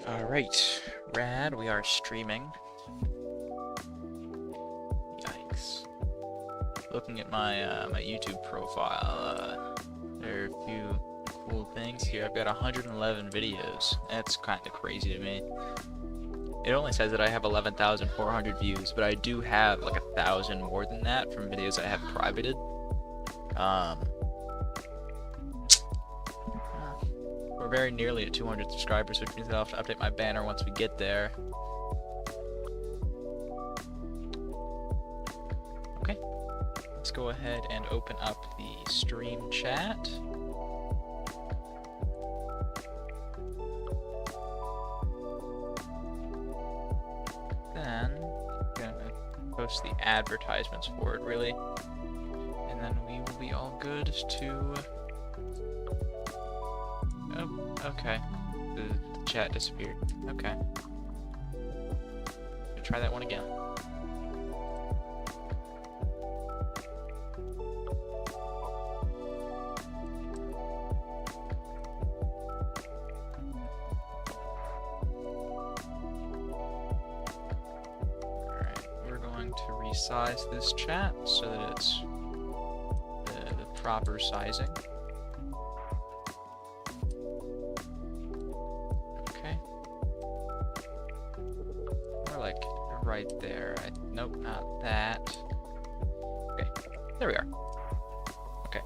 Alright, rad, we are streaming. Yikes. Looking at my my YouTube profile, there are a few cool things here. I've got 111 videos. That's kind of crazy to me. It only says that I have 11,400 views, but I do have like 1,000 more than that from videos I have privated. We're very nearly at 200 subscribers, which means I'll have to update my banner once we get there. Okay, let's go ahead and open up the stream chat. Then I'm gonna post the advertisements for it, really, and then we will be all good to. Oh, okay. The chat disappeared. Okay. Try that one again. Alright, we're going to resize this chat so that it's the proper sizing. Right there. Nope, not that. Okay, there we are. Okay.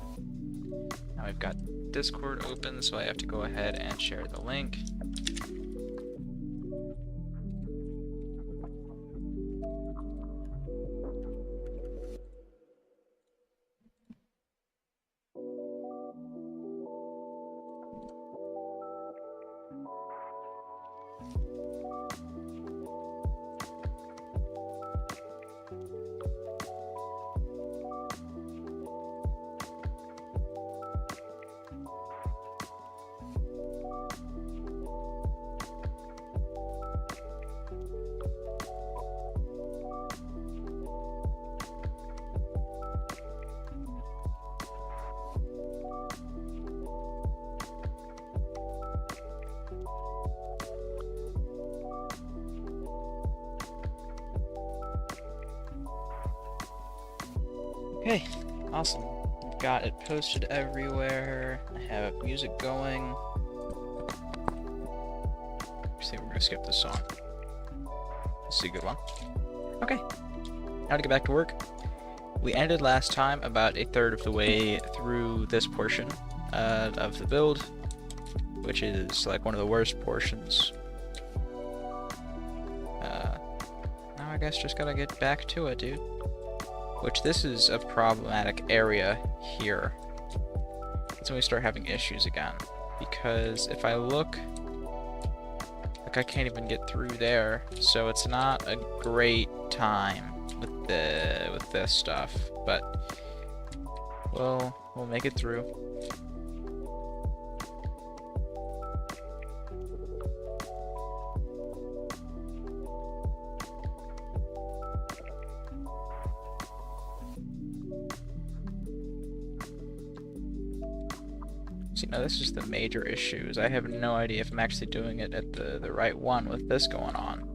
Now we've got Discord open, so I have to go ahead and share the link. Okay, awesome. I've got it posted everywhere. I have music going. I think we're gonna skip this song. This is a good one. Okay, now to get back to work. We ended last time about a third of the way through this portion of the build, which is like one of the worst portions. Now I guess just gotta get back to it, dude. Which this is a problematic area here. That's when we start having issues again. Because if I look, like I can't even get through there, so it's not a great time with this stuff. But we'll make it through. See, now this is the major issue, is I have no idea if I'm actually doing it at the right one with this going on.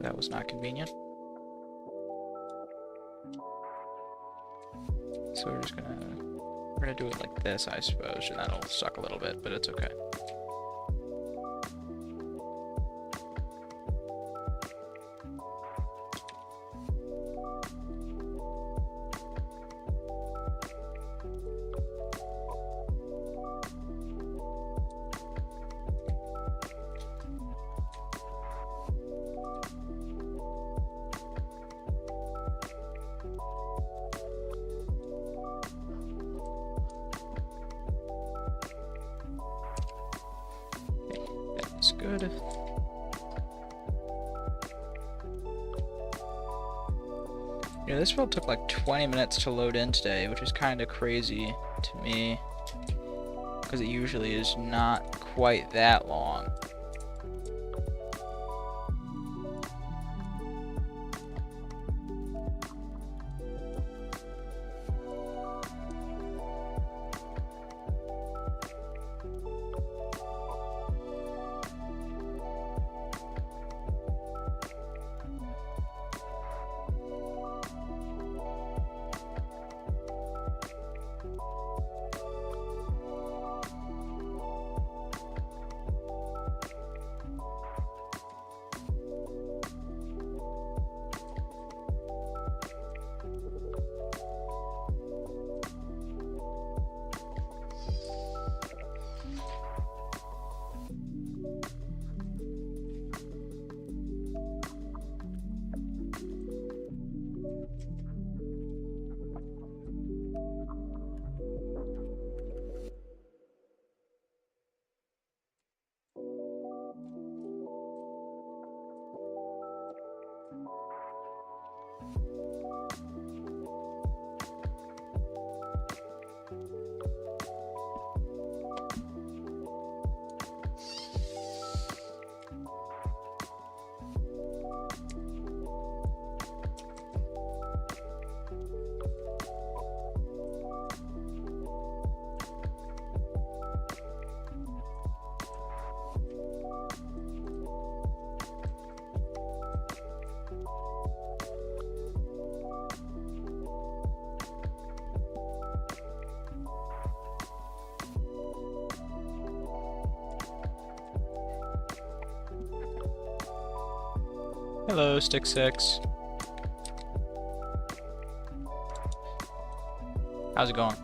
That was not convenient. So we're gonna do it like this, I suppose, and that'll suck a little bit, but it's okay. That's good. You know, this build took like 20 minutes to load in today, which is kind of crazy to me, because it usually is not quite that long. Hello, Stick 6. How's it going?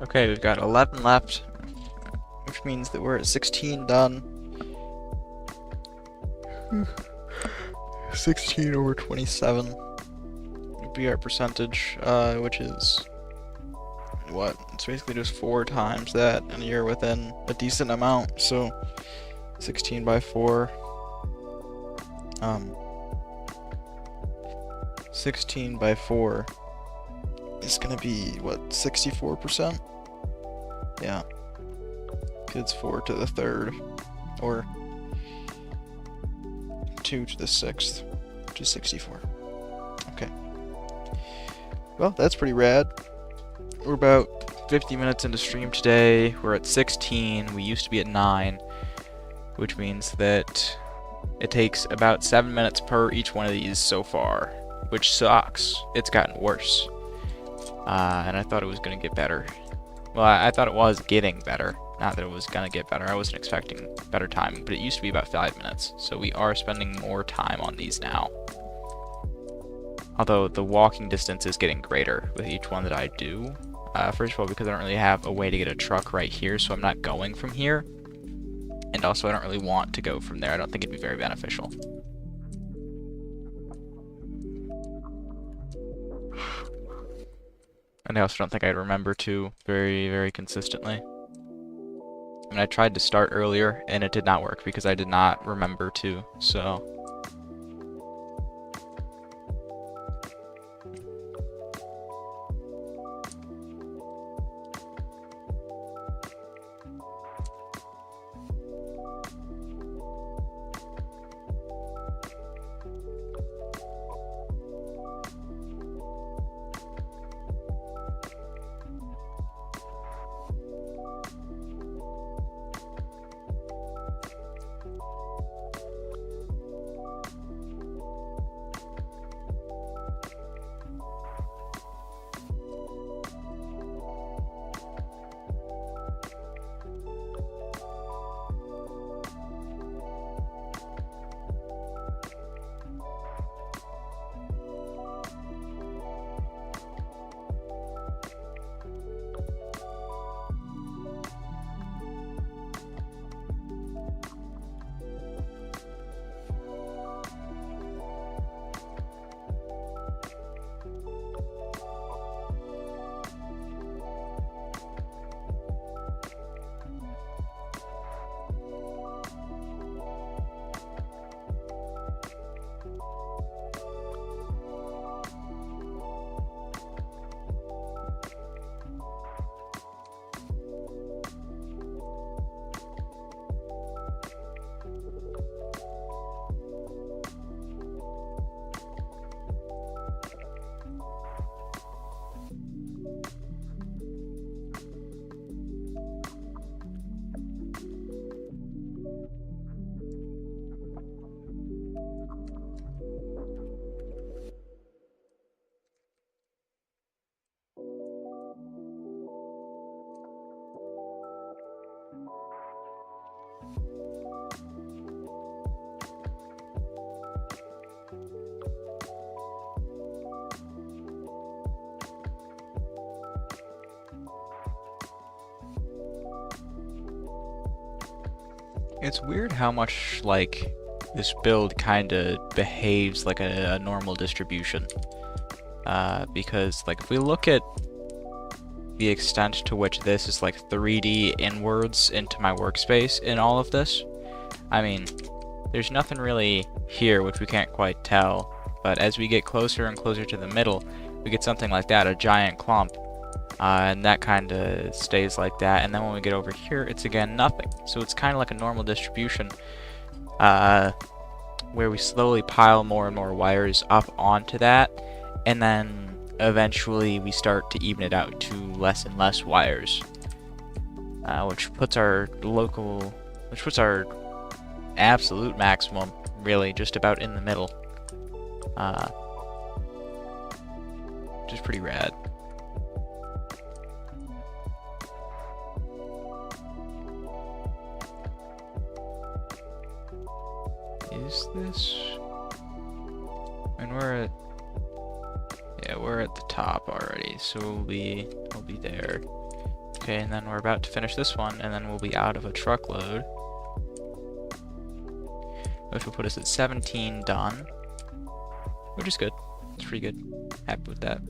Okay, we've got 11 left, which means that we're at 16 done. 16 over 27 would be our percentage, which is, what? It's basically just 4 times that, and you're within a decent amount, so 16 by 4. 16 by 4 is gonna be, what, 64%? Yeah. It's 4 to the 3rd, or 2 to the 6th, which is 64. Okay. Well, that's pretty rad. We're about 50 minutes into stream today. We're at 16. We used to be at 9. which means that it takes about 7 minutes per each one of these so far, which sucks. It's gotten worse. And I thought it was going to get better. Well, I thought it was getting better. Not that it was going to get better. I wasn't expecting better timing, but it used to be about 5 minutes. So we are spending more time on these now. Although the walking distance is getting greater with each one that I do. First of all, because I don't really have a way to get a truck right here, so I'm not going from here. And also, I don't really want to go from there. I don't think it'd be very beneficial. And I also don't think I'd remember to very consistently. I mean, I tried to start earlier, and it did not work because I did not remember to, so... It's weird how much, like, this build kinda behaves like a normal distribution. Because, like, if we look at the extent to which this is, like, 3D inwards into my workspace in all of this, I mean, there's nothing really here which we can't quite tell, but as we get closer and closer to the middle, we get something like that, a giant clump. And that kind of stays like that, and then when we get over here, it's again nothing. So it's kind of like a normal distribution, where we slowly pile more and more wires up onto that, and then eventually we start to even it out to less and less wires, which puts our absolute maximum really just about in the middle, which is pretty rad. Is this... And we're at the top already, so we'll be there. Okay, and then we're about to finish this one, and then we'll be out of a truckload, which will put us at 17 done, which is good. It's pretty good. Happy with that.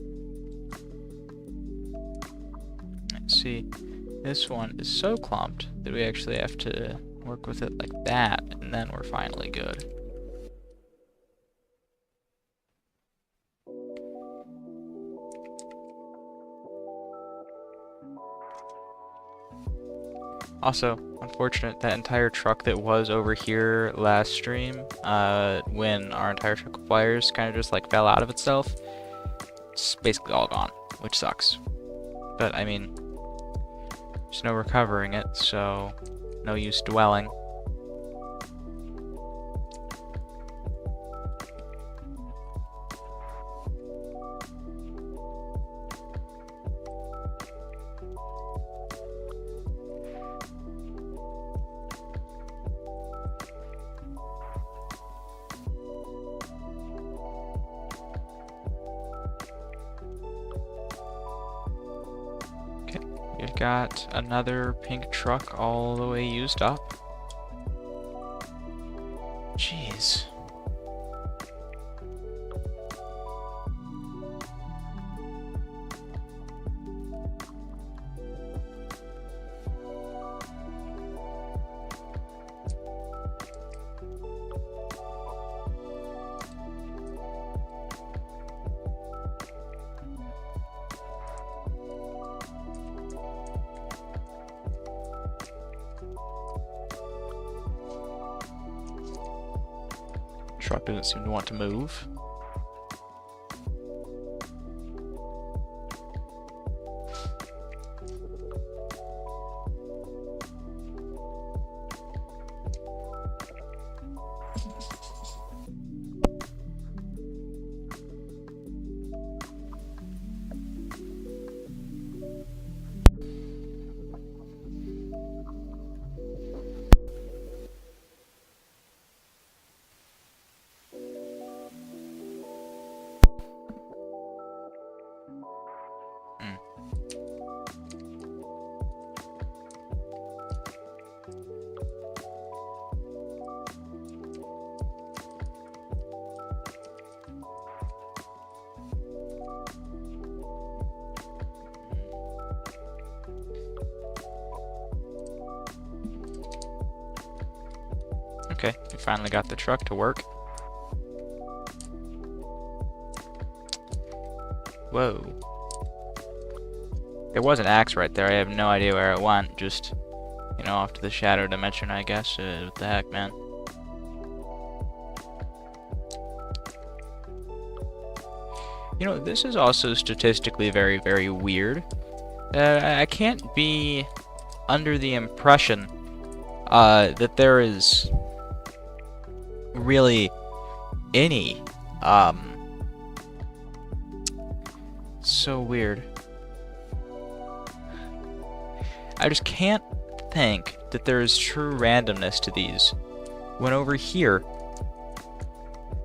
Let's see. This one is so clumped that we actually have to work with it like that, and then we're finally good. Also, unfortunate, that entire truck that was over here last stream, when our entire truck of wires kind of just like fell out of itself, it's basically all gone, which sucks. But I mean, there's no recovering it, so no use dwelling. You've got another pink truck all the way used up. Jeez. Truck doesn't seem to want to move. Okay, we finally got the truck to work. Whoa. There was an axe right there. I have no idea where it went. Just, you know, off to the shadow dimension, I guess. What the heck, man? You know, this is also statistically very, very weird. I can't be under the impression that there is really any so weird. I just can't think that there is true randomness to these when over here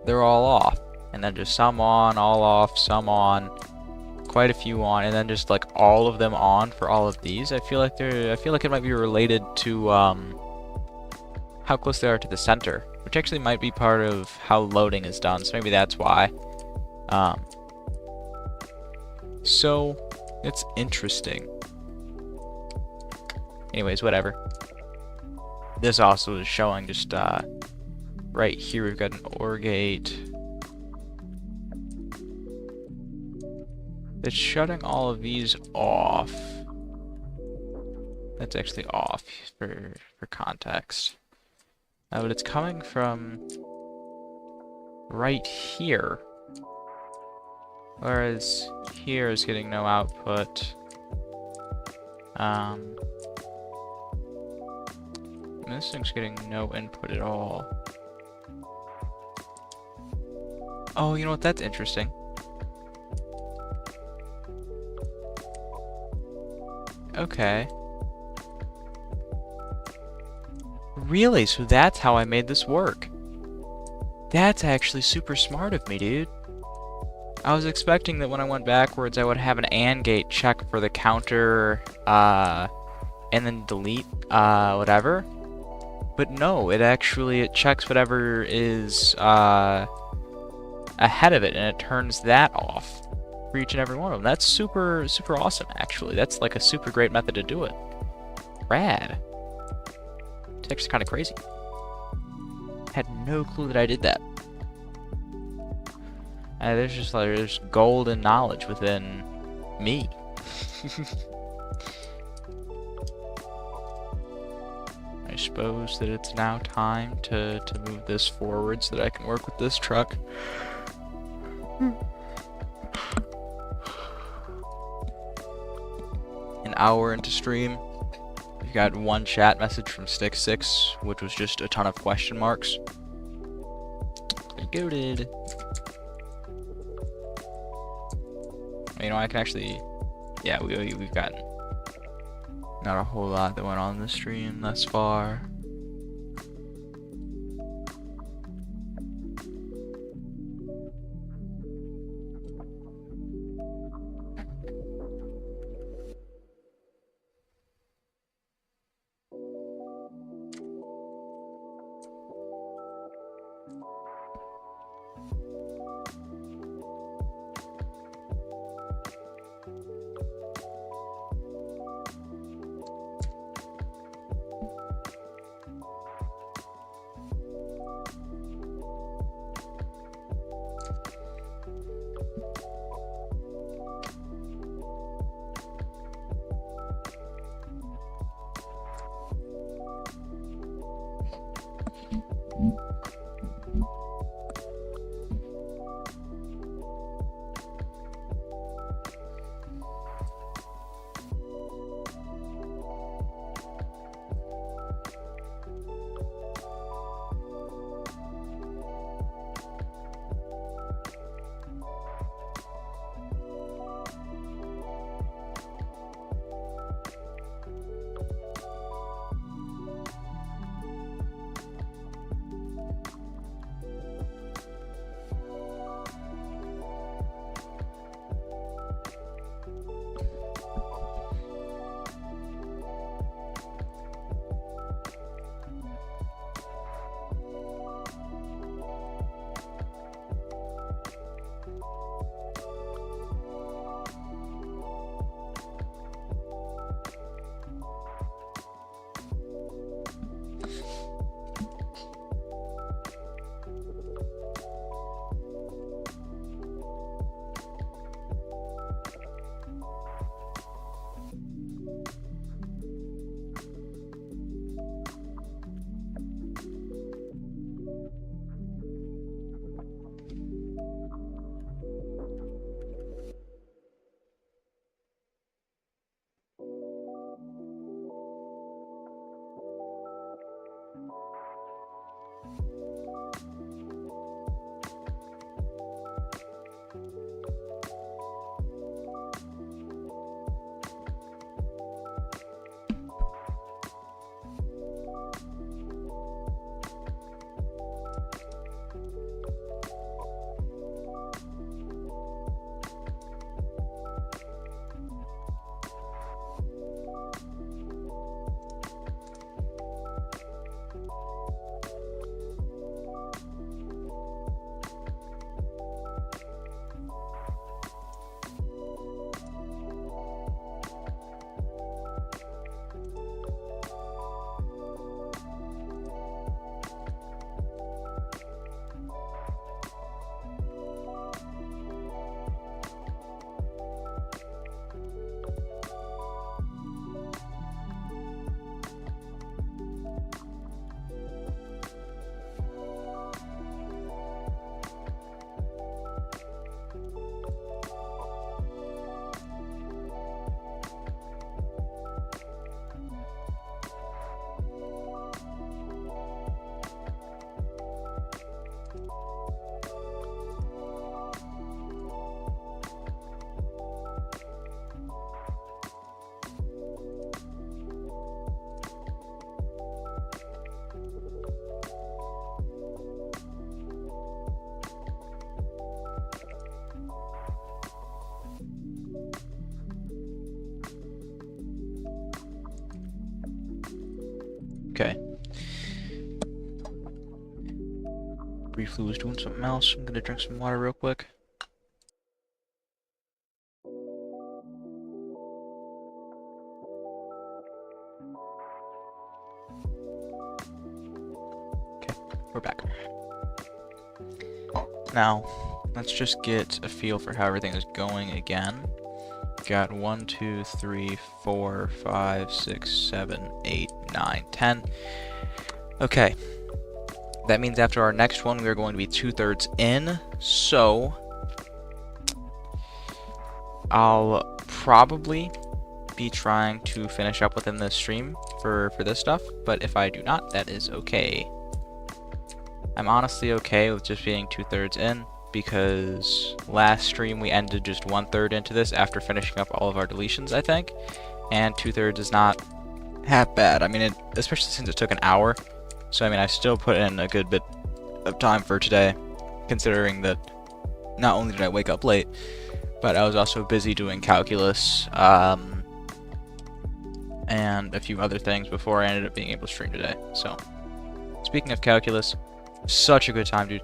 they're all off, and then just some on, all off, some on, quite a few on, and then just like all of them on for all of these. I feel like it might be related to how close they are to the center, which actually might be part of how loading is done, so maybe that's why. So it's interesting. Anyways, whatever. This also is showing just right here we've got an OR gate. It's shutting all of these off. That's actually off for context. But it's coming from right here. Whereas here is getting no output. This thing's getting no input at all. Oh, you know what? That's interesting. Okay. Really? So that's how I made this work. That's actually super smart of me, dude. I was expecting that when I went backwards, I would have an AND gate check for the counter, and then delete, whatever. But no, it checks whatever is, ahead of it, and it turns that off for each and every one of them. That's super, super awesome, actually. That's like a super great method to do it. Rad. It's actually kind of crazy. Had no clue that I did that. There's golden knowledge within me. I suppose that it's now time to move this forward so that I can work with this truck. An hour into stream, we've got one chat message from Stick6, which was just a ton of question marks. Goated. You know, I can actually, yeah, we've gotten not a whole lot that went on the stream thus far. Okay. Briefly was doing something else. I'm gonna drink some water real quick. Okay, we're back. Now, let's just get a feel for how everything is going again. Got 1, 2, 3, 4, 5, 6, 7, 8, 9, 10. Okay. That means after our next one, we are going to be 2/3 in. So, I'll probably be trying to finish up within this stream for this stuff. But if I do not, that is okay. I'm honestly okay with just being 2/3 in, because last stream we ended just 1/3 into this after finishing up all of our deletions, I think. And 2/3 is not half bad. I mean, especially since it took an hour. So, I mean, I still put in a good bit of time for today, considering that not only did I wake up late, but I was also busy doing calculus, and a few other things before I ended up being able to stream today. So, speaking of calculus, such a good time, dude.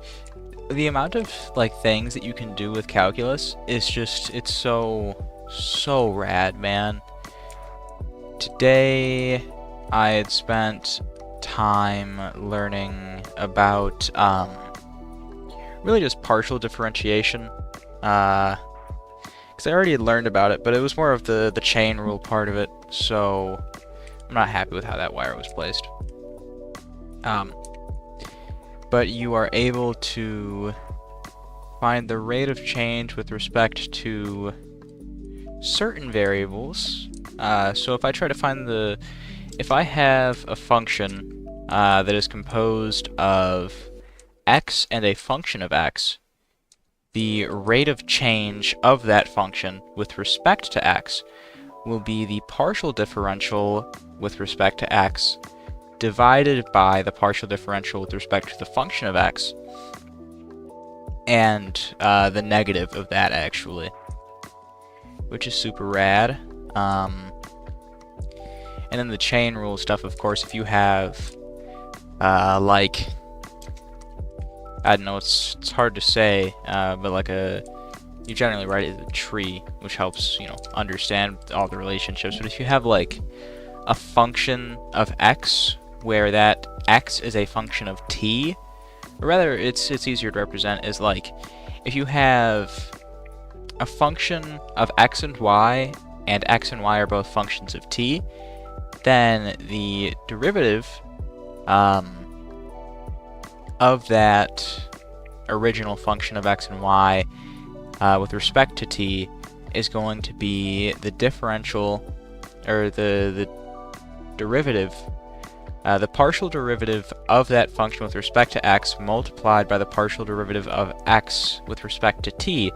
The amount of, like, things that you can do with calculus is just, it's so rad, man. Today, I had spent time learning about really just partial differentiation, because I already had learned about it, but it was more of the chain rule part of it, so I'm not happy with how that wire was placed. But you are able to find the rate of change with respect to certain variables. So if I try to find if I have a function that is composed of x and a function of x, the rate of change of that function with respect to x will be the partial differential with respect to x divided by the partial differential with respect to the function of x, and the negative of that, actually, which is super rad. And then the chain rule stuff, of course, if you have, like, I don't know, it's hard to say, but like you generally write it as a tree, which helps, you know, understand all the relationships. But if you have, like, a function of x, where that x is a function of t, or rather, it's easier to represent as, like, if you have a function of x and y are both functions of t, then the derivative of that original function of x and y with respect to t is going to be the differential, or the derivative, the partial derivative of that function with respect to x multiplied by the partial derivative of x with respect to t,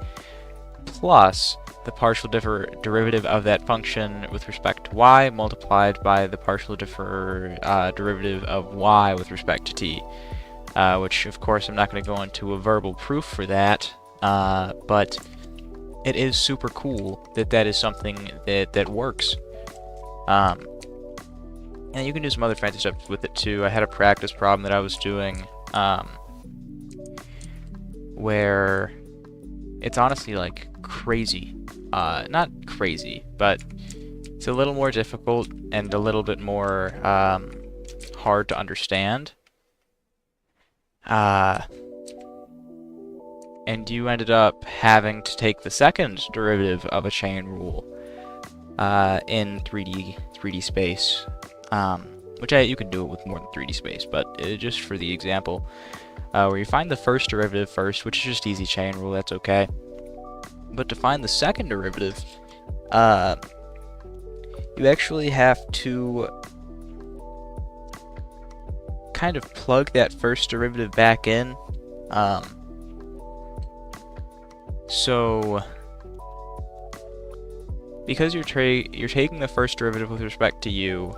plus the partial derivative of that function with respect to y multiplied by the partial derivative of y with respect to t. Which, of course, I'm not going to go into a verbal proof for that, but it is super cool that is something that works. And you can do some other fancy stuff with it too. I had a practice problem that I was doing where it's honestly, like, crazy. Not crazy, but it's a little more difficult and a little bit more hard to understand. And you ended up having to take the second derivative of a chain rule in 3D space, which you can do it with more than 3D space, but just for the example, where you find the first derivative first, which is just easy chain rule, that's okay. But to find the second derivative, you actually have to kind of plug that first derivative back in. So because you're taking the first derivative with respect to u,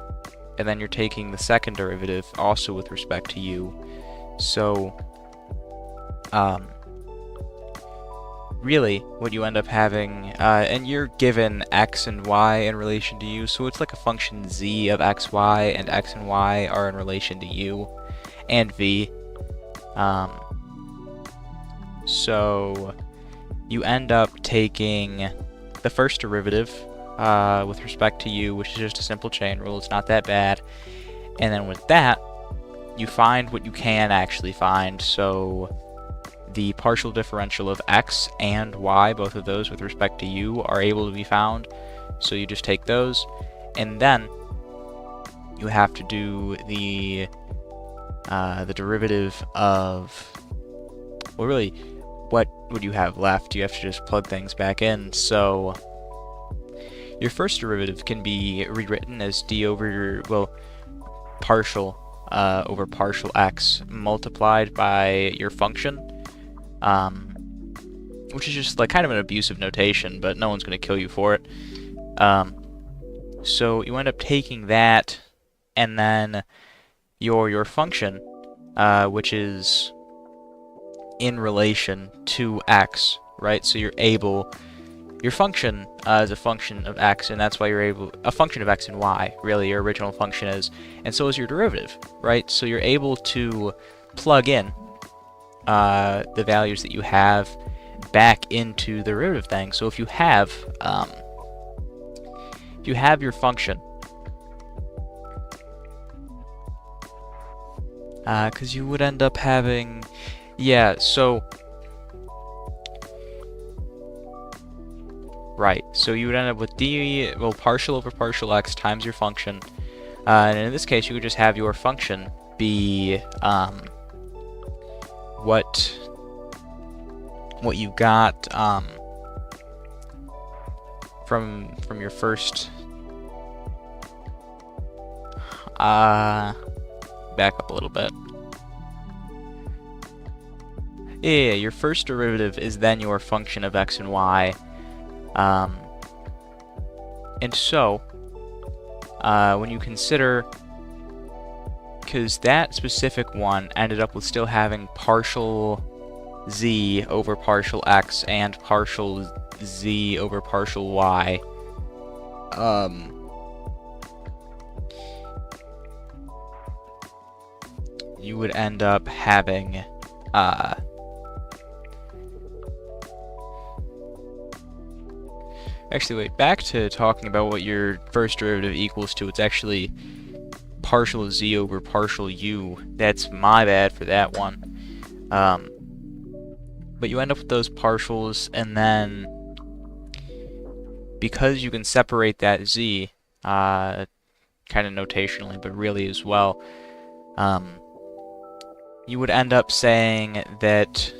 and then you're taking the second derivative also with respect to u. So really what you end up having, and you're given x and y in relation to u, so it's like a function z of x, y, and x and y are in relation to u and v. So you end up taking the first derivative with respect to u, which is just a simple chain rule, it's not that bad, and then with that you find what you can actually find. So the partial differential of x and y, both of those with respect to u, are able to be found. So you just take those, and then you have to do the derivative of, well, really, what would you have left? You have to just plug things back in. So your first derivative can be rewritten as d over, well, partial over partial x multiplied by your function, which is just like kind of an abusive notation, but no one's going to kill you for it. So you end up taking that, and then your function, which is in relation to x, right? So you're able, your function is a function of x, and that's why you're able, a function of x and y, really, your original function is, and so is your derivative, right? So you're able to plug in the values that you have back into the derivative thing. So if you have your function, because you would end up having, yeah, so right, so you would end up with d, well, partial over partial x times your function, and in this case you would just have your function be what you got from your first back up a little bit. Yeah, your first derivative is then your function of x and y. And so, when you consider, because that specific one ended up with still having partial z over partial x and partial z over partial y, you would end up having actually, wait, back to talking about what your first derivative equals to. It's actually partial z over partial u. That's my bad for that one. But you end up with those partials, and then because you can separate that z, kind of notationally, but really as well, you would end up saying that,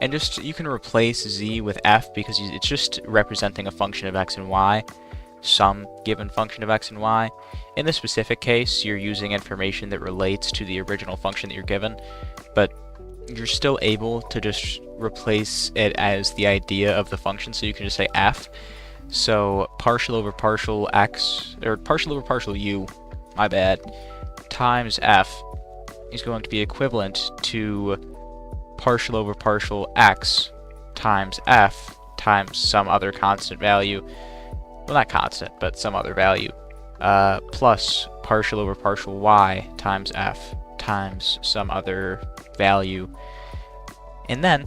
and just, you can replace z with f because it's just representing a function of x and y, some given function of x and y. In this specific case, you're using information that relates to the original function that you're given, but you're still able to just replace it as the idea of the function, so you can just say f. So partial over partial x, or partial over partial u, my bad, times f is going to be equivalent to partial over partial x times f times some other constant value, well, not constant, but some other value, plus partial over partial y times f times some other value. And then,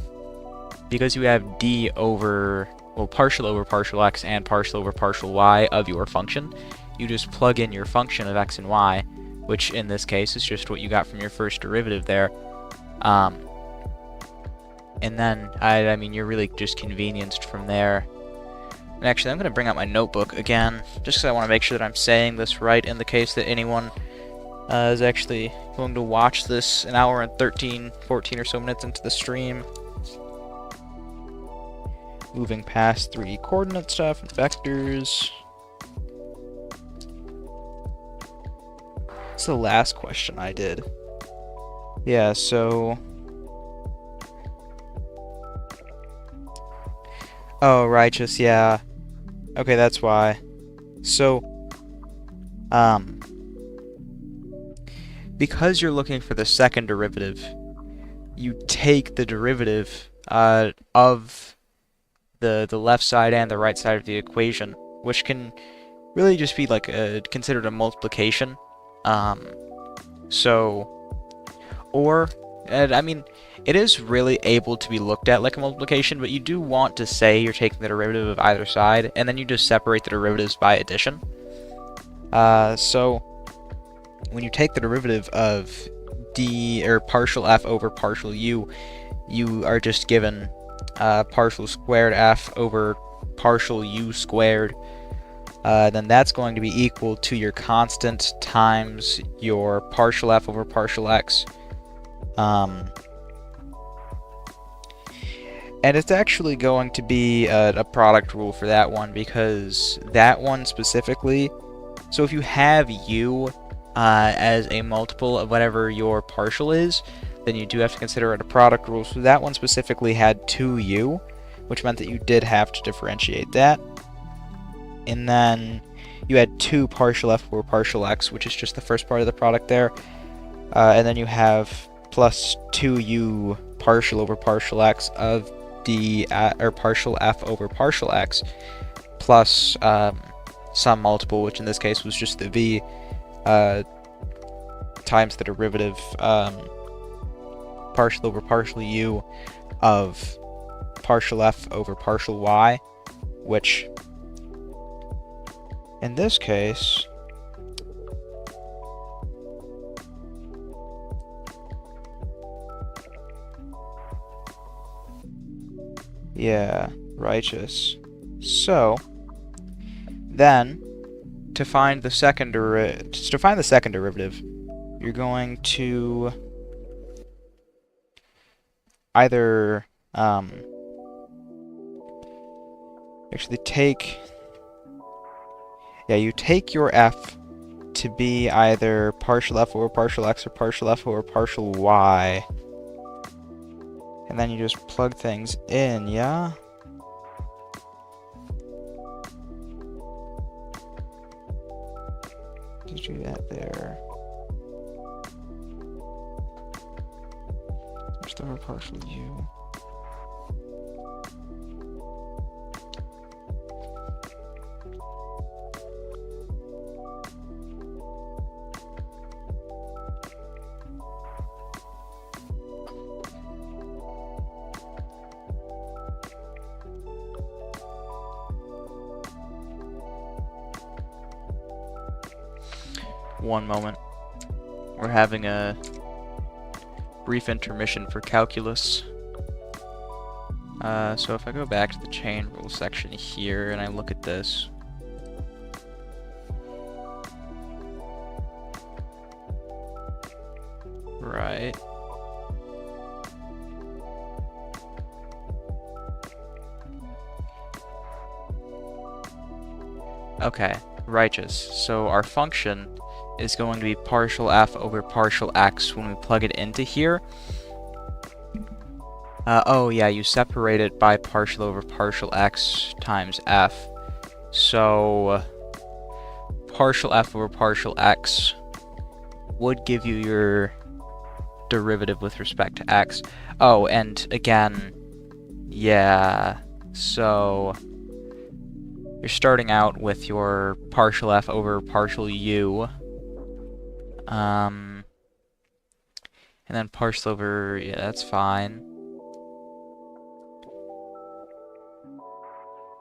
because you have d over, well, partial over partial x and partial over partial y of your function, you just plug in your function of x and y, which in this case is just what you got from your first derivative there. And then, I mean, you're really just convenienced from there. And actually, I'm going to bring out my notebook again, just because I want to make sure that I'm saying this right in the case that anyone is actually going to watch this an hour and 13, 14 or so minutes into the stream. Moving past 3D coordinate stuff and vectors. It's the last question I did. Yeah, so... Oh, righteous, yeah. Okay, that's why. So, because you're looking for the second derivative, you take the derivative of the left side and the right side of the equation, which can really just be like considered a multiplication. I mean, it is really able to be looked at like a multiplication, but you do want to say you're taking the derivative of either side, and then you just separate the derivatives by addition. So when you take the derivative of d or partial f over partial u, you are just given partial squared f over partial u squared. Then that's going to be equal to your constant times your partial f over partial x. And it's actually going to be a product rule for that one, because that one specifically, so if you have u as a multiple of whatever your partial is, then you do have to consider it a product rule. So that one specifically had 2u, which meant that you did have to differentiate that. And then you had 2 partial f over partial x, which is just the first part of the product there. And then you have plus 2u partial over partial x of d or partial f over partial x plus some multiple, which in this case was just the v, times the derivative partial over partial u of partial f over partial y, which in this case yeah, righteous. So then to find the second derivative, you're going to either actually take, you take your f to be either partial f over partial x or partial f over partial y, and then you just plug things in, yeah? Did you do that there? Just over partial u. One moment. We're having a brief intermission for calculus. So if I go back to the chain rule section here and I look at this, right, okay, righteous. So our function is going to be partial f over partial x when we plug it into here. Oh yeah, you separate it by partial over partial x times f. So partial f over partial x would give you your derivative with respect to x. Oh, and again, yeah, so you're starting out with your partial f over partial u. And then partial over, yeah, that's fine.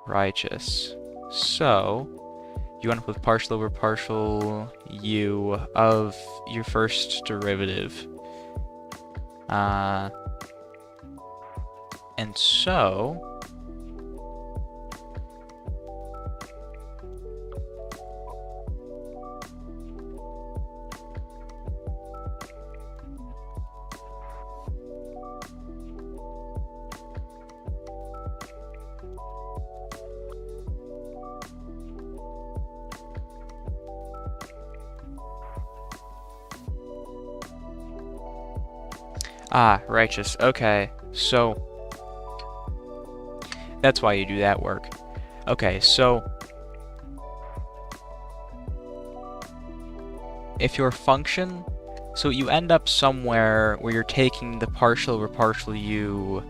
Righteous. So, you end up with partial over partial u of your first derivative. And so, righteous. Okay, so that's why you do that work. Okay, so if your function So you end up somewhere where you're taking the partial over partial u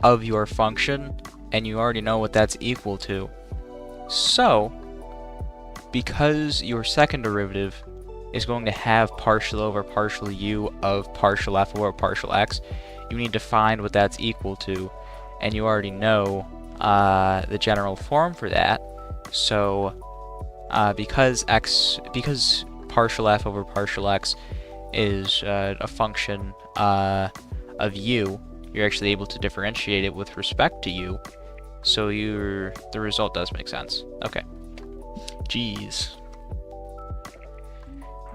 of your function, and you already know what that's equal to. So, because your second derivative is going to have partial over partial u of partial f over partial x, you need to find what that's equal to, and you already know the general form for that. So, because partial f over partial x is a function of u, you're actually able to differentiate it with respect to u, so the result does make sense. Okay. Jeez.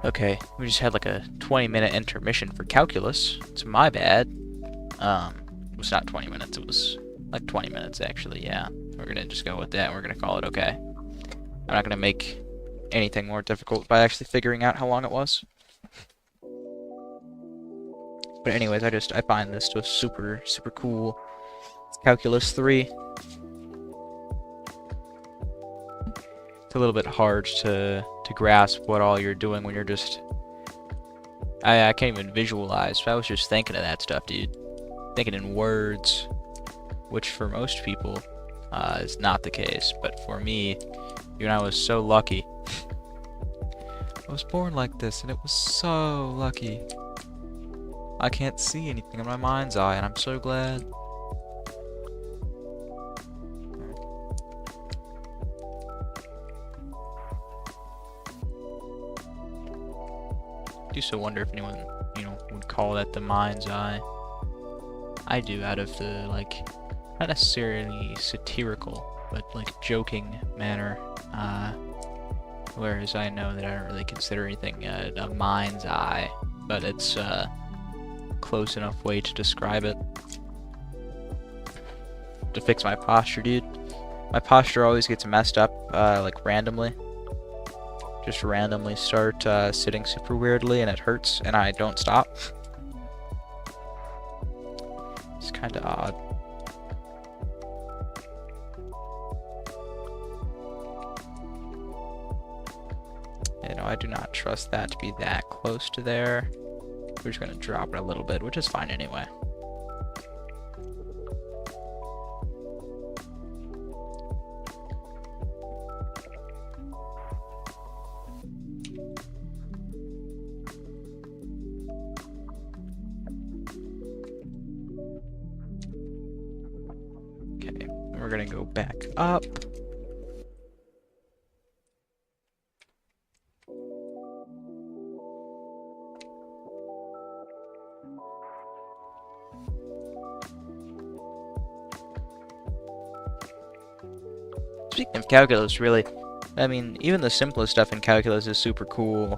Okay, we just had like a 20-minute intermission for calculus. It's my bad. It was not 20 minutes, it was like 20 minutes actually, yeah. We're gonna just go with that, and we're gonna call it okay. I'm not gonna make anything more difficult by actually figuring out how long it was. But anyways, I find this just super cool. It's calculus 3. It's a little bit hard to grasp what all you're doing when you're just... I can't even visualize, but I was just thinking of that stuff, dude. Thinking in words, which for most people is not the case, but for me, you know, I was so lucky. I was born like this, and it was so lucky. I can't see anything in my mind's eye, and I'm so glad. I do so wonder if anyone, you know, would call that the mind's eye. I do, out of the, like, not necessarily satirical, but, like, joking manner. Whereas I know that I don't really consider anything a mind's eye, but it's close enough way to describe it. To fix my posture, dude. My posture always gets messed up, like randomly. Just randomly start sitting super weirdly, and it hurts, and I don't stop. It's kind of odd. You know, I do not trust that to be that close to there. We're just going to drop it a little bit, which is fine anyway. Okay, we're going to go back up. Speaking of calculus, really, I mean, even the simplest stuff in calculus is super cool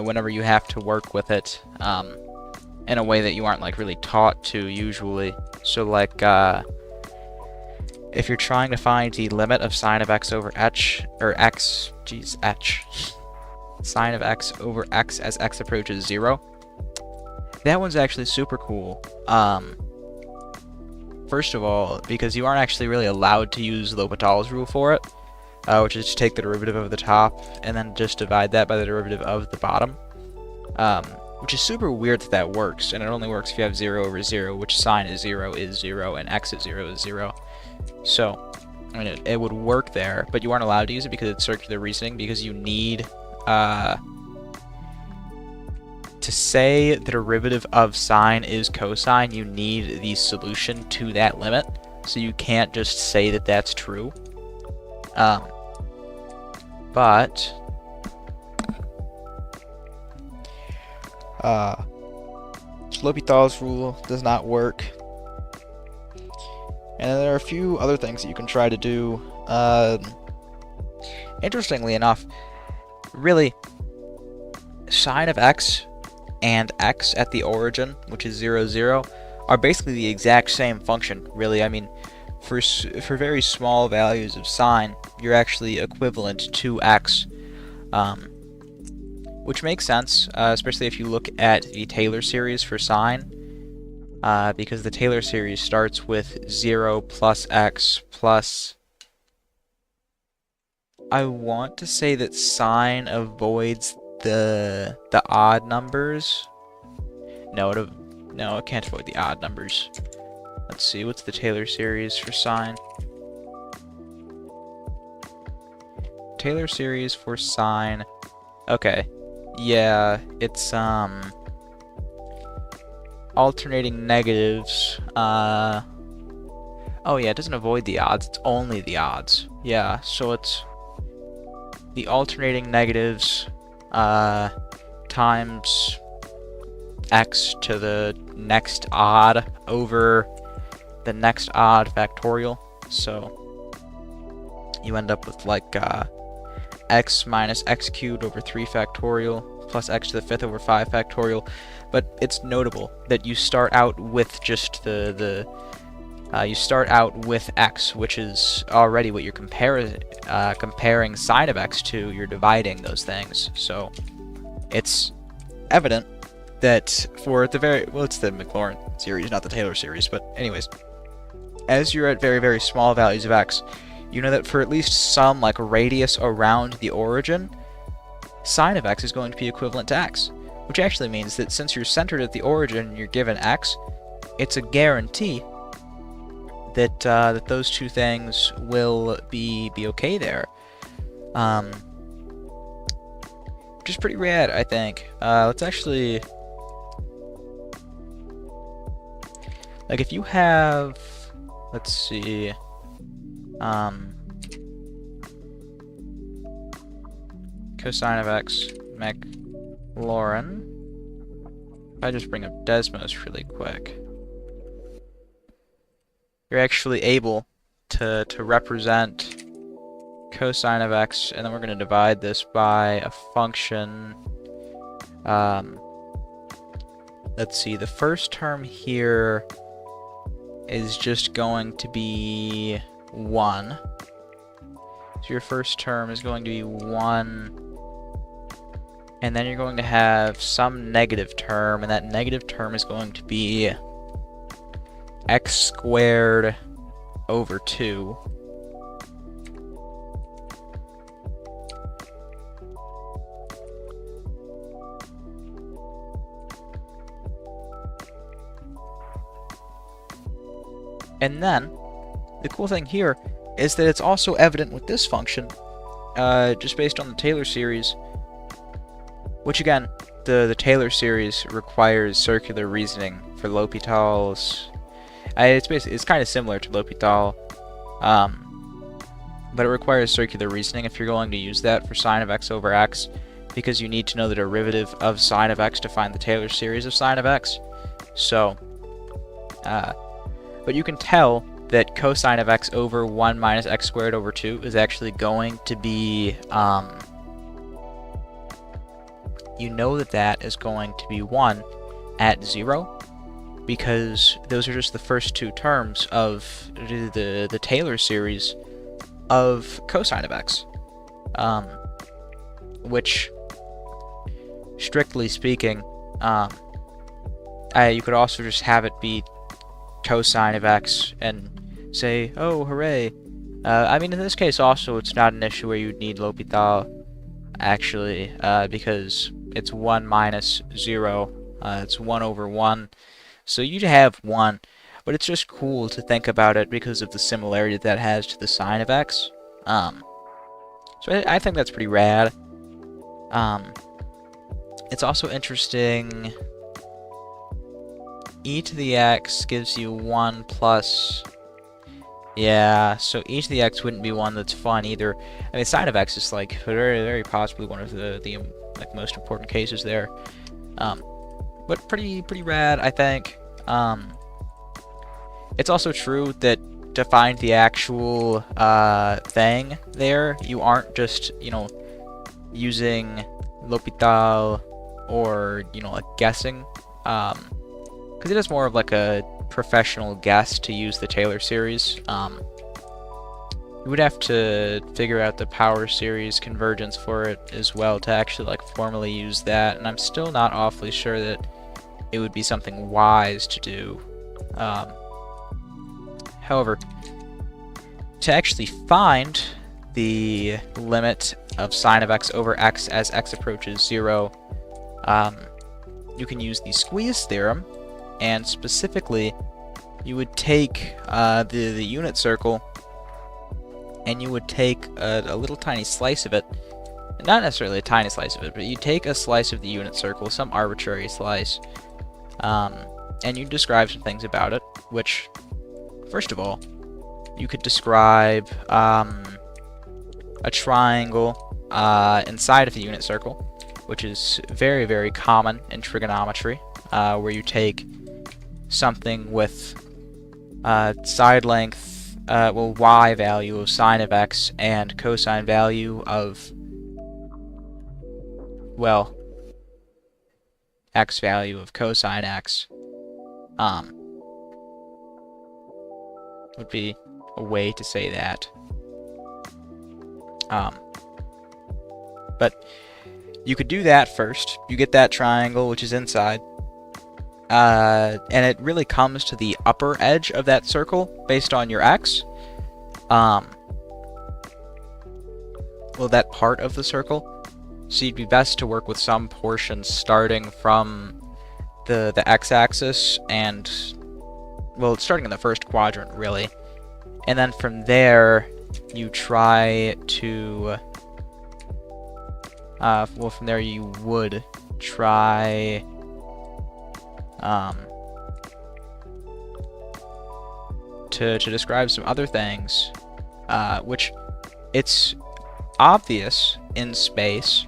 whenever you have to work with it in a way that you aren't, like, really taught to usually. So, like, if you're trying to find the limit of sine of x over h, or x, geez, h, sine of x over x as x approaches 0, that one's actually super cool. First of all, because you aren't actually really allowed to use L'Hopital's rule for it, which is to take the derivative of the top and then just divide that by the derivative of the bottom, which is super weird that works, and it only works if you have 0 over 0, which sine is 0 and x at 0 is 0. So, I mean, it would work there, but you aren't allowed to use it because it's circular reasoning, because you need to say the derivative of sine is cosine, you need the solution to that limit, so you can't just say that that's true. But L'Hopital's rule does not work. And then there are a few other things that you can try to do. Interestingly enough, really, sine of x and x at the origin, which is 0, 0, are basically the exact same function, really. I mean, for very small values of sine, you're actually equivalent to x, which makes sense, especially if you look at the Taylor series for sine, because the Taylor series starts with 0 plus x plus... I want to say that sine avoids the odd numbers, No, no, it can't avoid the odd numbers. Let's see, what's the Taylor series for sine? Taylor series for sine. Okay. Yeah, it's alternating negatives. Oh yeah, it doesn't avoid the odds, it's only the odds. Yeah, so it's the alternating negatives times x to the next odd over the next odd factorial. So you end up with like x minus x cubed over 3 factorial plus x to the 5th over 5 factorial. But it's notable that you start out with just you start out with x, which is already what you're comparing sine of x to. You're dividing those things, so it's evident that for the it's the Maclaurin series, not the Taylor series, but anyways, as you're at very, very small values of x, you know that for at least some like radius around the origin, sine of x is going to be equivalent to x, which actually means that since you're centered at the origin and you're given x, it's a guarantee that that those two things will be okay there, which is pretty rad, I think. Let's actually, like, if you have, let's see, cosine of x Maclaurin. If I just bring up Desmos really quick, you're actually able to represent cosine of x, and then we're going to divide this by a function. Let's see, the first term here is just going to be 1. So your first term is going to be 1, and then you're going to have some negative term, and that negative term is going to be x squared over 2. And then, the cool thing here is that it's also evident with this function, just based on the Taylor series, which again, the Taylor series requires circular reasoning for L'Hopital's. It's kind of similar to L'Hopital, but it requires circular reasoning if you're going to use that for sine of x over x, because you need to know the derivative of sine of x to find the Taylor series of sine of x. So, but you can tell that cosine of x over 1 minus x squared over 2 is actually going to be, you know that is going to be 1 at 0, because those are just the first two terms of the Taylor series of cosine of x, which, strictly speaking, you could also just have it be cosine of x and say, oh, hooray. I mean, in this case also, it's not an issue where you'd need L'Hopital, actually, because it's 1 minus 0, it's 1 over 1, so you'd have 1, but it's just cool to think about it because of the similarity that has to the sine of x. So I think that's pretty rad. It's also interesting, e to the x gives you 1 plus, yeah, so e to the x wouldn't be one that's fun either. I mean, sine of x is like very, very possibly one of the like most important cases there. But pretty rad, I think. It's also true that to find the actual thing there, you aren't just, you know, using L'Hopital or, you know, like guessing, because it is more of like a professional guess to use the Taylor series. You would have to figure out the power series convergence for it as well to actually like formally use that, and I'm still not awfully sure that it would be something wise to do. However, to actually find the limit of sine of x over x as x approaches 0, you can use the squeeze theorem, and specifically, you would take the unit circle, and you would take a little tiny slice of it. Not necessarily a tiny slice of it, but you take a slice of the unit circle, some arbitrary slice, and you describe some things about it, which, first of all, you could describe a triangle inside of the unit circle, which is very, very common in trigonometry, where you take something with side length, well, y value of sine of x and cosine value of, well, x value of cosine x, would be a way to say that. But you could do that first. You get that triangle, which is inside. And it really comes to the upper edge of that circle based on your x. Well, that part of the circle. So you'd be best to work with some portions starting from the x-axis and, well, starting in the first quadrant, really. And then from there, you try to, well, from there you would try, to describe some other things, which it's obvious in space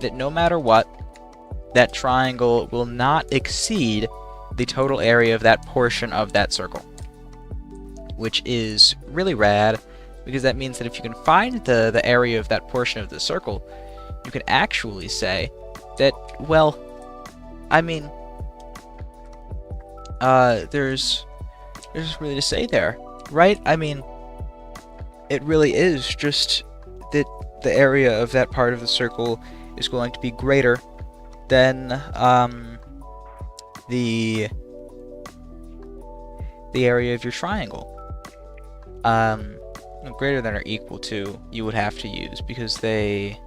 that no matter what, that triangle will not exceed the total area of that portion of that circle. Which is really rad, because that means that if you can find the area of that portion of the circle, you can actually say that, well, I mean, there's really to say there, right? I mean, it really is just that the area of that part of the circle is going to be greater than the area of your triangle. Greater than or equal to, you would have to use, because they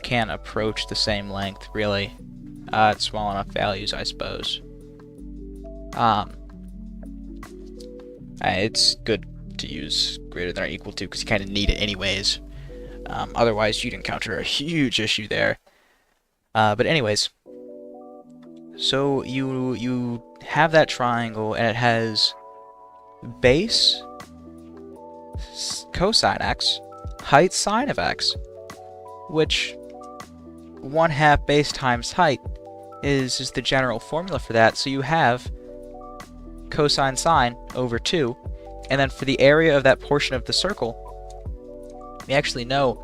can't approach the same length, really, at small enough values, I suppose. It's good to use greater than or equal to, because you kind of need it anyways. Otherwise, you'd encounter a huge issue there. But anyways, so you have that triangle, and it has base cosine x, height sine of x, which 1/2 base times height is the general formula for that. So you have cosine sine over 2, and then for the area of that portion of the circle, we actually know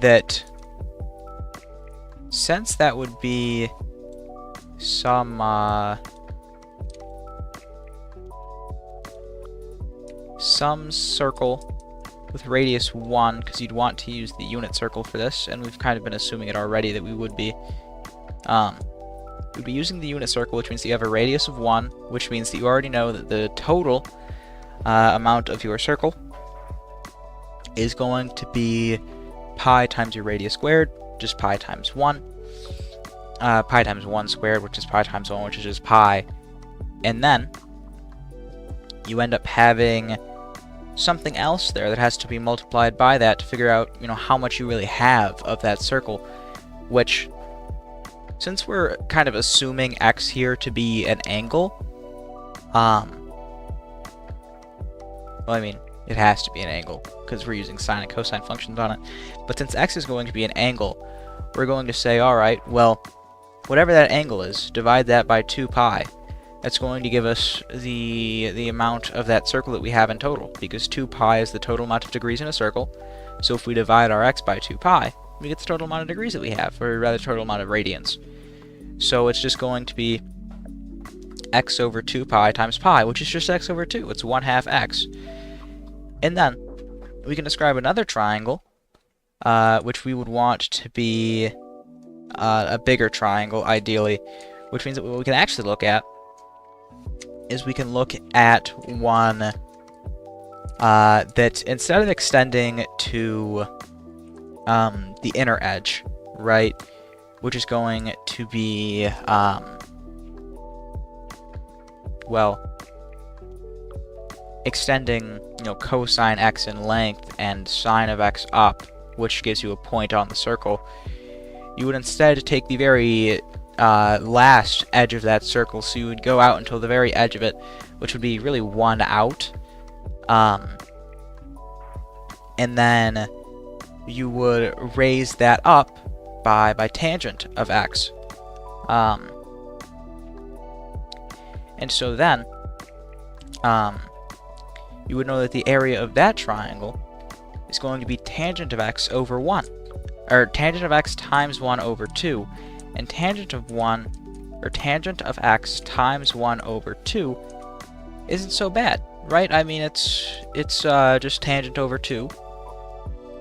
that since that would be some circle with radius 1, because you'd want to use the unit circle for this, and we've kind of been assuming it already that we would be. We'd be using the unit circle, which means that you have a radius of 1, which means that you already know that the total amount of your circle is going to be pi times your radius squared, just pi times 1. Pi times 1 squared, which is pi times 1, which is just pi. And then you end up having something else there that has to be multiplied by that to figure out, you know, how much you really have of that circle, which, since we're kind of assuming x here to be an angle, well, I mean, it has to be an angle, because we're using sine and cosine functions on it, but since x is going to be an angle, we're going to say, alright, well, whatever that angle is, divide that by 2 pi. That's going to give us the amount of that circle that we have in total, because 2 pi is the total amount of degrees in a circle. So if we divide our x by 2 pi, we get the total amount of degrees that we have, or rather total amount of radians. So it's just going to be x over 2 pi times pi, which is just x over 2. It's 1/2 x. And then we can describe another triangle, which we would want to be a bigger triangle, ideally, which means that what we can actually look at is we can look at one that, instead of extending to the inner edge, right, which is going to be well, extending, cosine x in length and sine of x up, which gives you a point on the circle, you would instead take the very last edge of that circle, so you would go out until the very edge of it, which would be really 1 out, and then you would raise that up by tangent of x, and so then you would know that the area of that triangle is going to be tangent of x over 1, or tangent of x times 1 over 2, and tangent of x times 1 over 2 isn't so bad, right? I mean, it's just tangent over 2,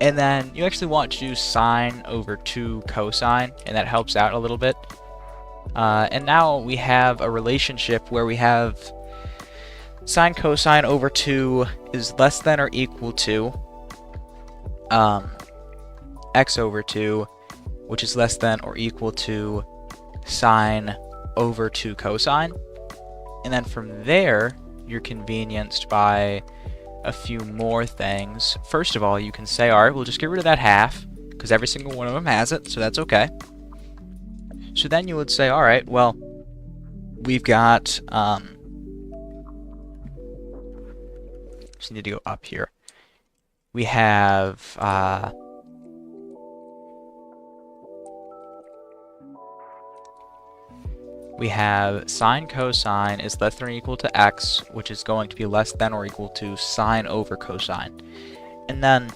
and then you actually want to do sine over 2 cosine, and that helps out a little bit. And now we have a relationship where we have sine cosine over 2 is less than or equal to x over 2, which is less than or equal to sine over 2 cosine. And then from there, you're convenienced by a few more things. First of all, you can say, alright, we'll just get rid of that half, because every single one of them has it, so that's okay. So then you would say, alright, well, we've got, just need to go up here. We have, sine cosine is less than or equal to x, which is going to be less than or equal to sine over cosine. And then,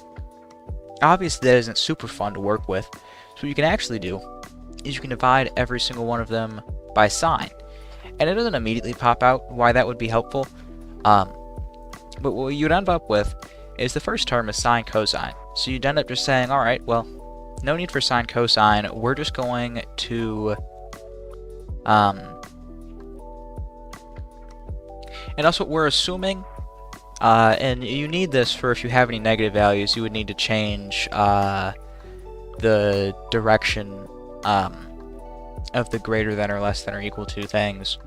obviously that isn't super fun to work with, so what you can actually do is you can divide every single one of them by sine. And it doesn't immediately pop out why that would be helpful, but what you'd end up with is the first term is sine cosine. So you'd end up just saying, alright, well, no need for sine cosine, we're just going to and also what we're assuming, and you need this for if you have any negative values, you would need to change the direction of the greater than or less than or equal to things.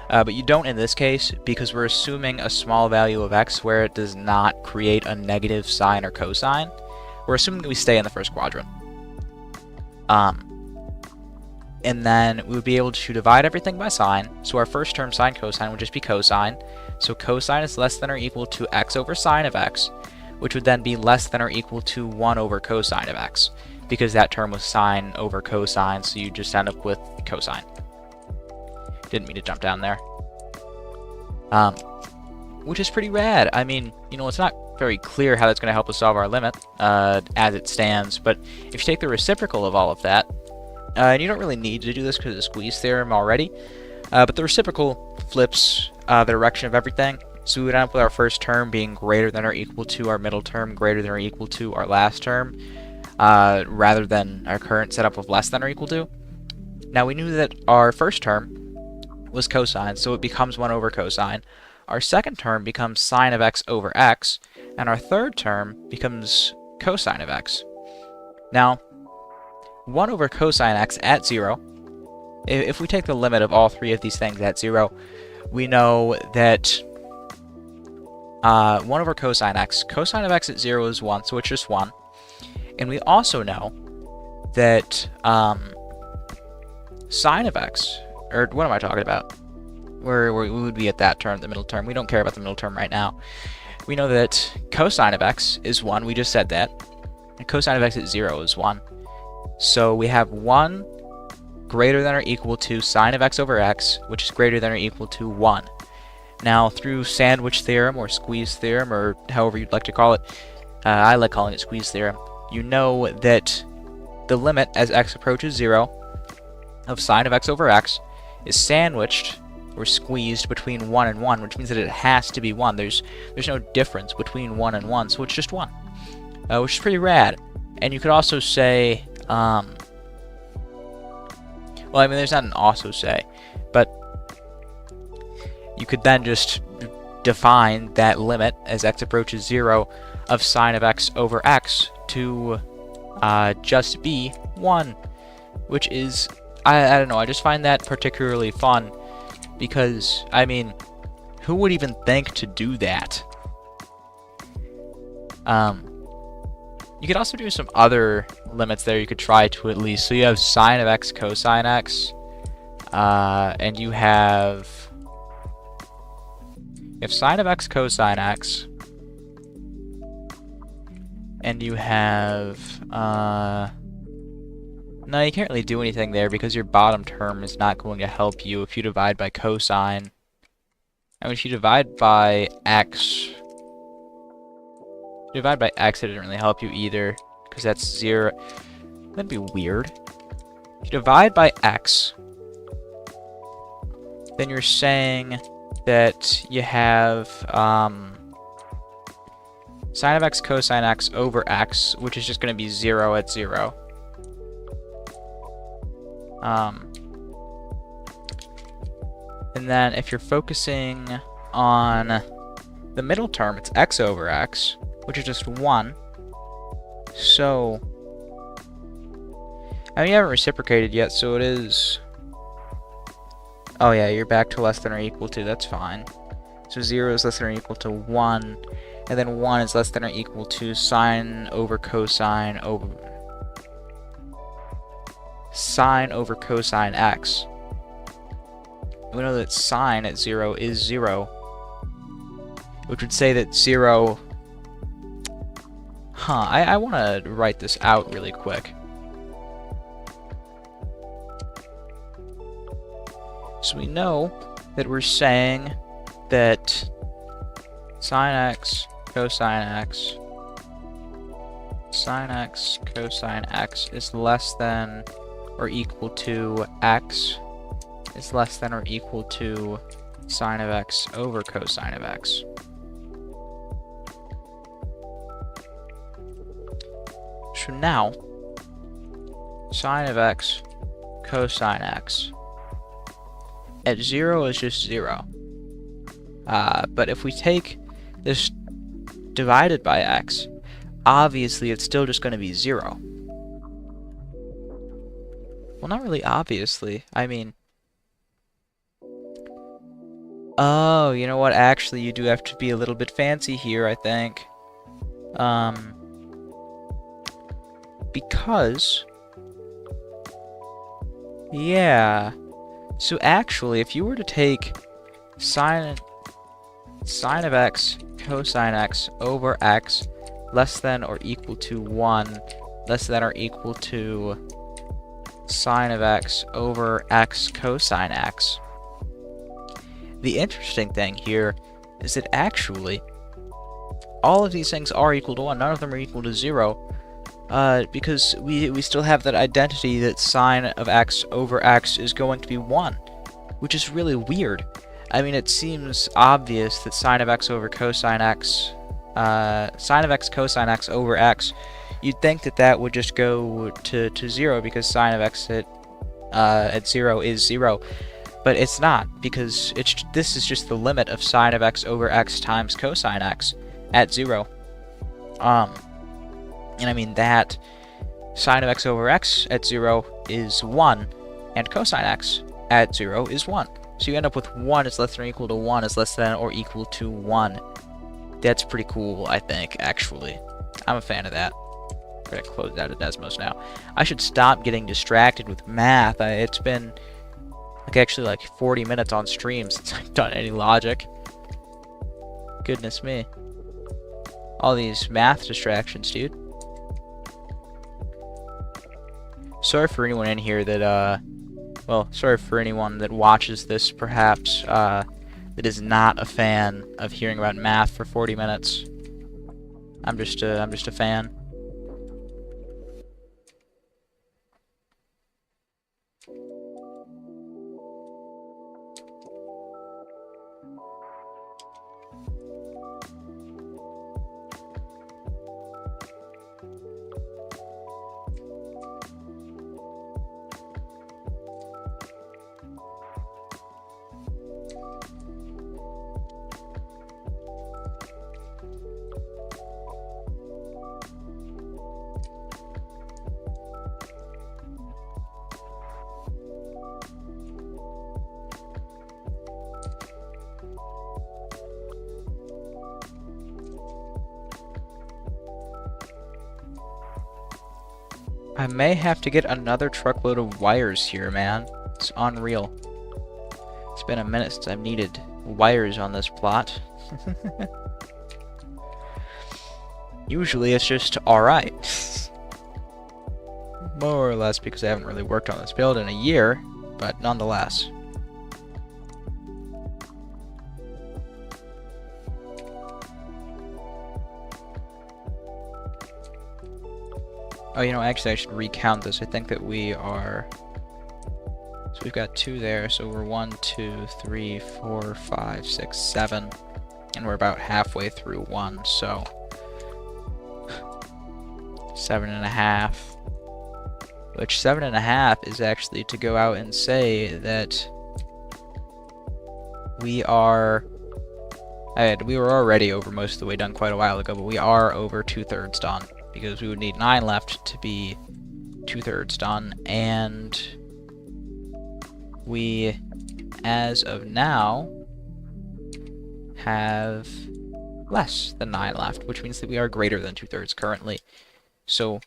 But you don't in this case, because we're assuming a small value of x where it does not create a negative sine or cosine. We're assuming that we stay in the first quadrant. And then we would be able to divide everything by sine. So our first term, sine cosine, would just be cosine. So cosine is less than or equal to x over sine of x, which would then be less than or equal to 1 over cosine of x, because that term was sine over cosine, so you just end up with cosine. Didn't mean to jump down there. Which is pretty rad. I mean, it's not very clear how that's going to help us solve our limit as it stands, but if you take the reciprocal of all of that, and you don't really need to do this because of the squeeze theorem already, but the reciprocal flips the direction of everything, so we would end up with our first term being greater than or equal to our middle term, greater than or equal to our last term, rather than our current setup of less than or equal to. Now we knew that our first term was cosine, so it becomes 1 over cosine. Our second term becomes sine of x over x, and our third term becomes cosine of x. Now, 1 over cosine x at 0, if we take the limit of all three of these things at 0, we know that 1 over cosine of x at 0 is 1, so it's just 1. And we also know that sine of x, or what am I talking about? Where we would be at that term, the middle term. We don't care about the middle term right now. We know that cosine of x is 1, we just said that. And cosine of x at 0 is 1. So we have 1 greater than or equal to sine of x over x, which is greater than or equal to 1. Now, through sandwich theorem or squeeze theorem, or however you'd like to call it, I like calling it squeeze theorem, you know that the limit as x approaches 0 of sine of x over x is sandwiched or squeezed between 1 and 1, which means that it has to be 1. There's no difference between 1 and 1, so it's just 1, which is pretty rad. And you could also say, well, I mean, there's not an also say, but you could then just define that limit as x approaches 0 of sine of x over x to just be 1, which is, I don't know, I just find that particularly fun because, I mean, Who would even think to do that? You could also do some other limits there you could try to at least. So you have sine of x cosine x, and you have sine of x cosine x, and you have no, you can't really do anything there because your bottom term is not going to help you if you divide by cosine. And if you divide by x, it doesn't really help you either, because that's 0. That'd be weird. If you divide by x, then you're saying that you have sine of x cosine x over x, which is just going to be 0 at 0. And then if you're focusing on the middle term, it's x over x, which is just 1. So, I mean, you haven't reciprocated yet, so it is... Oh yeah, you're back to less than or equal to, that's fine. So 0 is less than or equal to 1, and then 1 is less than or equal to sine over cosine over cosine x. We know that sine at 0 is 0, which would say that 0... I want to write this out really quick. So we know that we're saying that sine x cosine x is less than or equal to x is less than or equal to sine of x over cosine of x. So now, sine of x cosine x at 0 is just 0. But if we take this divided by x, obviously it's still just going to be 0. Well, not really obviously. I mean... Oh, you know what? Actually, you do have to be a little bit fancy here, I think. Because... Yeah... So actually, if you were to take sine of x cosine x over x less than or equal to 1 less than or equal to sine of x over x cosine x, the interesting thing here is that actually all of these things are equal to 1. None of them are equal to 0. Because we still have that identity that sine of x over x is going to be 1, which is really weird. I mean, it seems obvious that sine of x over cosine x, sine of x cosine x over x, you'd think that that would just go to 0 because sine of x at 0 is 0. But it's not, because this is just the limit of sine of x over x times cosine x at 0. And I mean that sine of x over x at 0 is 1, and cosine x at 0 is 1. So you end up with 1 is less than or equal to 1 is less than or equal to 1. That's pretty cool, I think, actually. I'm a fan of that. I'm going to close out of Desmos now. I should stop getting distracted with math. It's been actually like 40 minutes on stream since I've done any logic. Goodness me. All these math distractions, dude. Sorry for anyone in here that, well, sorry for anyone that watches this, perhaps, that is not a fan of hearing about math for 40 minutes. I'm just a fan. I may have to get another truckload of wires here, man. It's unreal. It's been a minute since I've needed wires on this plot. Usually it's just alright. More or less because I haven't really worked on this build in a year, but nonetheless. Oh, you know, actually I should recount this. I think that we are... So we've got 2 there, so we're 1, 2, 3, 4, 5, 6, 7. And we're about halfway through 1, so... 7.5. Which 7.5 is actually to go out and say that we are... we were already over most of the way done quite a while ago, but we are over 2/3 done. Because we would need 9 left to be 2/3 done, and we, as of now, have less than 9 left, which means that we are greater than 2/3 currently. So,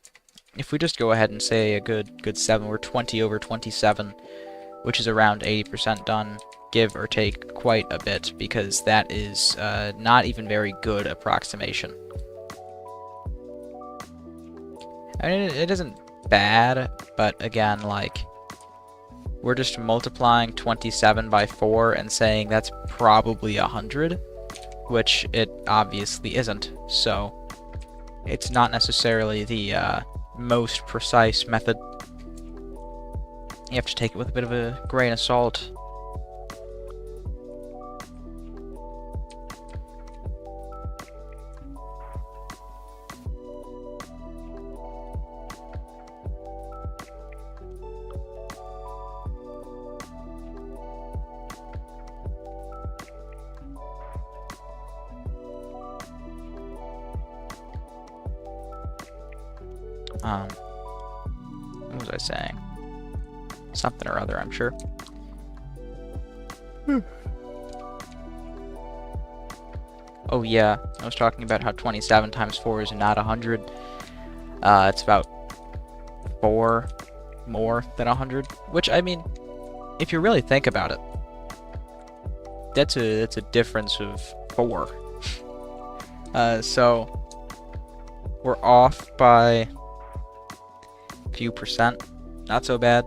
if we just go ahead and say a good 7, we're 20 over 27, which is around 80% done, give or take quite a bit, because that is not even very good approximation. I mean, it isn't bad, but again, like, we're just multiplying 27 by 4 and saying that's probably 100, which it obviously isn't, so it's not necessarily the most precise method. You have to take it with a bit of a grain of salt. What was I saying? Something or other, I'm sure. Oh yeah, I was talking about how 27 times 4 is not 100. It's about 4 more than 100, which, I mean, if you really think about it, that's a difference of 4. So we're off by a few percent. Not so bad.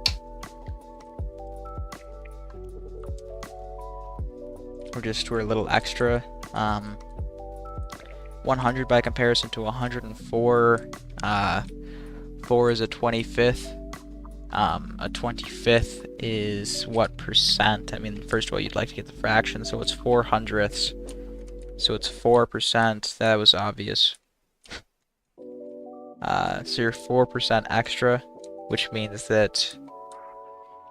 We're a little extra. 100 by comparison to 104. 4 is a 25th. A 25th is what percent? I mean, first of all, you'd like to get the fraction, so it's 4/100ths. So it's 4%. That was obvious. So you're 4% extra, which means that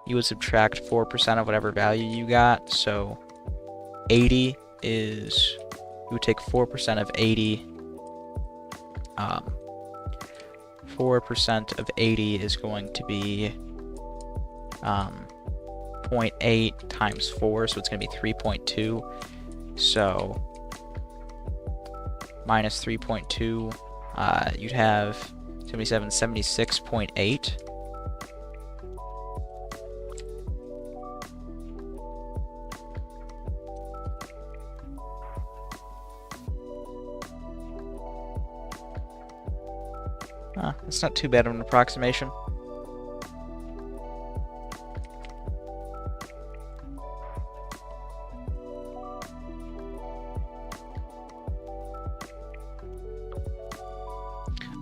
you would subtract 4% of whatever value you got. So 80 is, you would take 4% of 80. 4% of 80 is going to be 0.8 times 4, so it's going to be 3.2. So minus 3.2, you'd have 76.8. That's not too bad of an approximation.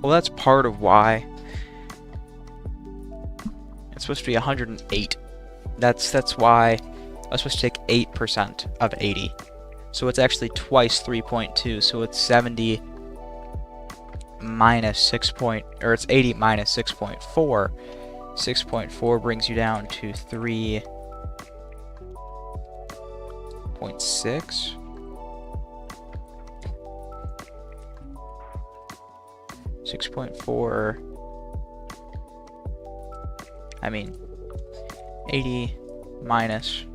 Well, that's part of why it's supposed to be 108. That's why I was supposed to take 8% of 80. So it's actually twice 3.2, so it's 70 minus 6 or it's 80 minus 6.4. 6.4 brings you down to 3.6. 6.4. I mean, 80 minus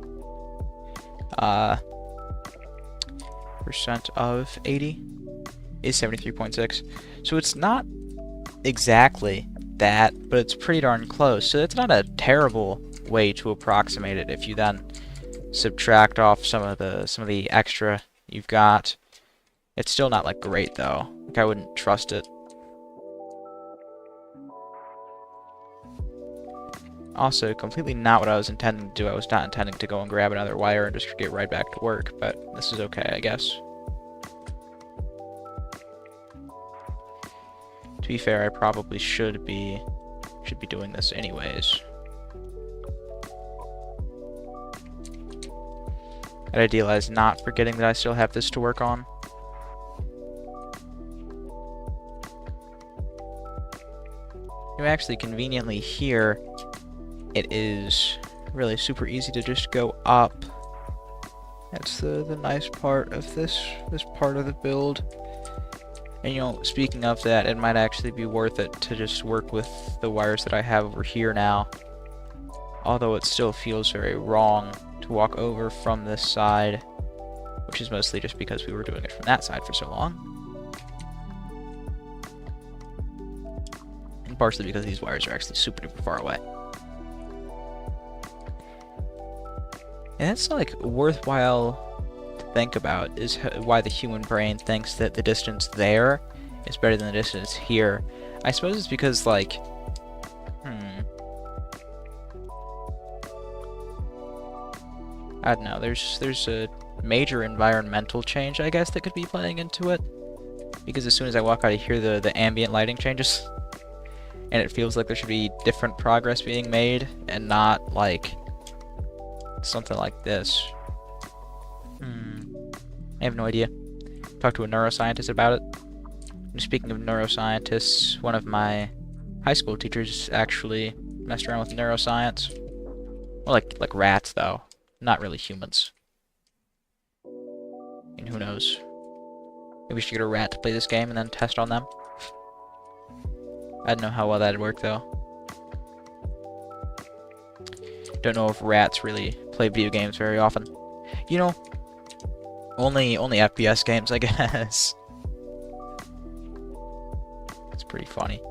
percent of 80 is 73.6. So it's not exactly that, but it's pretty darn close. So it's not a terrible way to approximate it if you then subtract off some of the extra you've got. It's still not like great though. Like, I wouldn't trust it. Also, completely not what I was intending to do. I was not intending to go and grab another wire and just get right back to work, but this is okay, I guess. To be fair, I probably should be doing this anyways. I'd idealize not forgetting that I still have this to work on. You actually conveniently here, it is really super easy to just go up. That's the nice part of this part of the build. And you know, speaking of that, it might actually be worth it to just work with the wires that I have over here now. Although it still feels very wrong to walk over from this side, which is mostly just because we were doing it from that side for so long. And partially because these wires are actually super duper far away. And it's like worthwhile to think about is why the human brain thinks that the distance there is better than the distance here. I suppose it's because, like, I don't know, there's a major environmental change, I guess, that could be playing into it. Because as soon as I walk out of here, the ambient lighting changes. And it feels like there should be different progress being made, and not, like, something like this. I have no idea. Talked to a neuroscientist about it. And speaking of neuroscientists, one of my high school teachers actually messed around with neuroscience. Well, like rats, though. Not really humans. And who knows? Maybe we should get a rat to play this game and then test on them. I don't know how well that'd work, though. Don't know if rats really play video games very often. You know, only FPS games, I guess. It's pretty funny.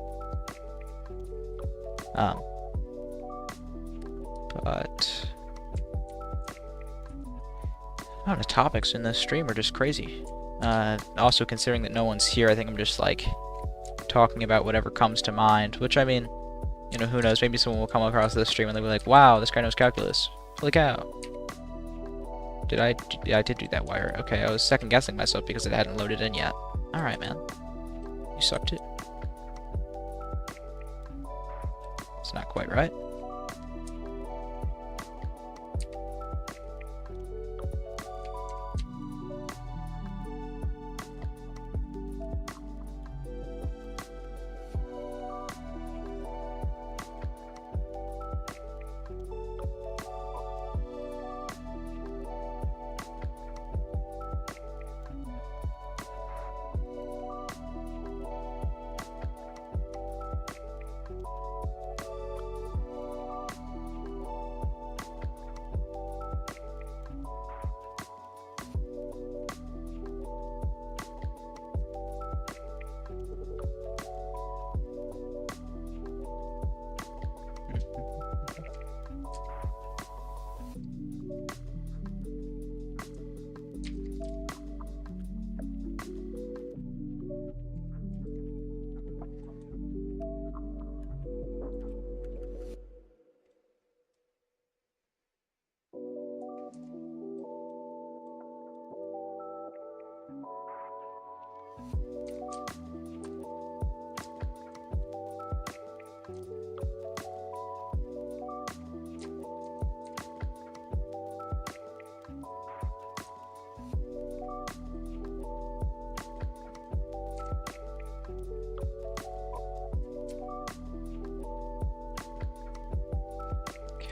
But the topics in this stream are just crazy. Also, considering that no one's here, I think I'm just like talking about whatever comes to mind. Which, I mean, you know, who knows? Maybe someone will come across this stream and they'll be like, "Wow, this guy knows calculus." Holy cow! Yeah, I did do that wire. Okay, I was second guessing myself because it hadn't loaded in yet. All right, man. You sucked it. It's not quite right.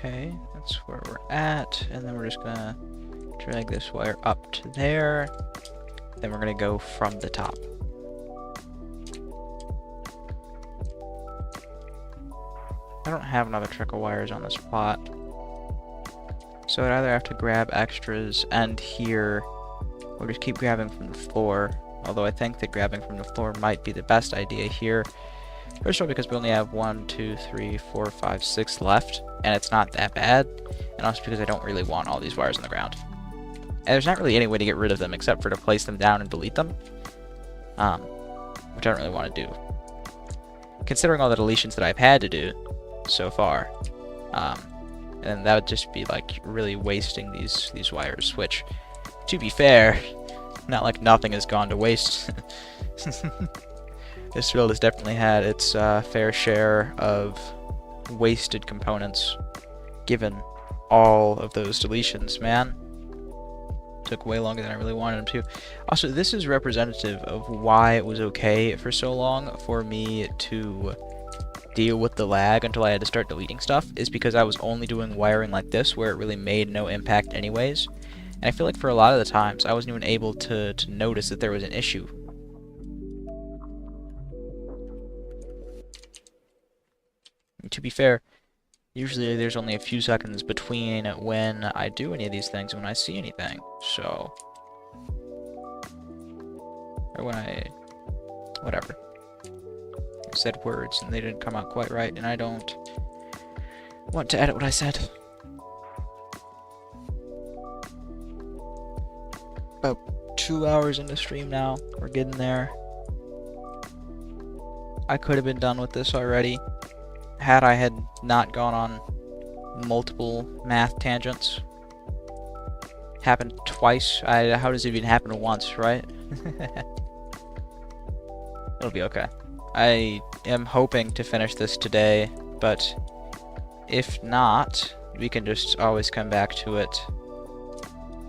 Okay, that's where we're at, and then we're just gonna drag this wire up to there, then we're gonna go from the top. I don't have another trickle wires on this plot, so I'd either have to grab extras and here, or just keep grabbing from the floor, although I think that grabbing from the floor might be the best idea here, First of all, because we only have 1, 2, 3, 4, 5, 6 left, and it's not that bad, and also because I don't really want all these wires on the ground. And there's not really any way to get rid of them except for to place them down and delete them, which I don't really want to do. Considering all the deletions that I've had to do so far, and that would just be like really wasting these wires, which, to be fair, not like nothing has gone to waste. This build has definitely had its fair share of wasted components, given all of those deletions, man. Took way longer than I really wanted them to. Also, this is representative of why it was okay for so long for me to deal with the lag until I had to start deleting stuff, is because I was only doing wiring like this, where it really made no impact anyways. And I feel like for a lot of the times, I wasn't even able to notice that there was an issue. And to be fair, usually there's only a few seconds between when I do any of these things and when I see anything, so... Or when I... whatever. I said words and they didn't come out quite right, and I don't want to edit what I said. About 2 hours into stream now. We're getting there. I could have been done with this already had I had not gone on multiple math tangents. Happened twice. How does it even happen once, right? It'll be okay. I am hoping to finish this today, but if not, we can just always come back to it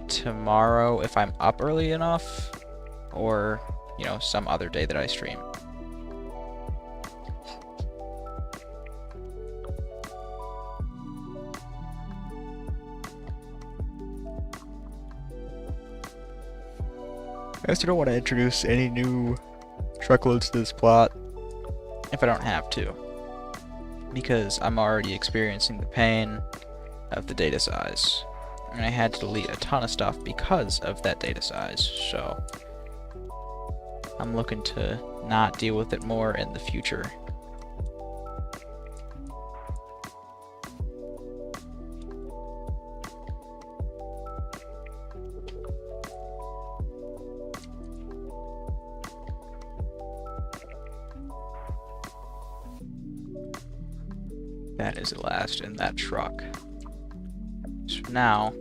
tomorrow if I'm up early enough, or, you know, some other day that I stream. I also don't want to introduce any new truckloads to this plot if I don't have to, because I'm already experiencing the pain of the data size, and I had to delete a ton of stuff because of that data size, so I'm looking to not deal with it more in the future. That is the last in that truck. So now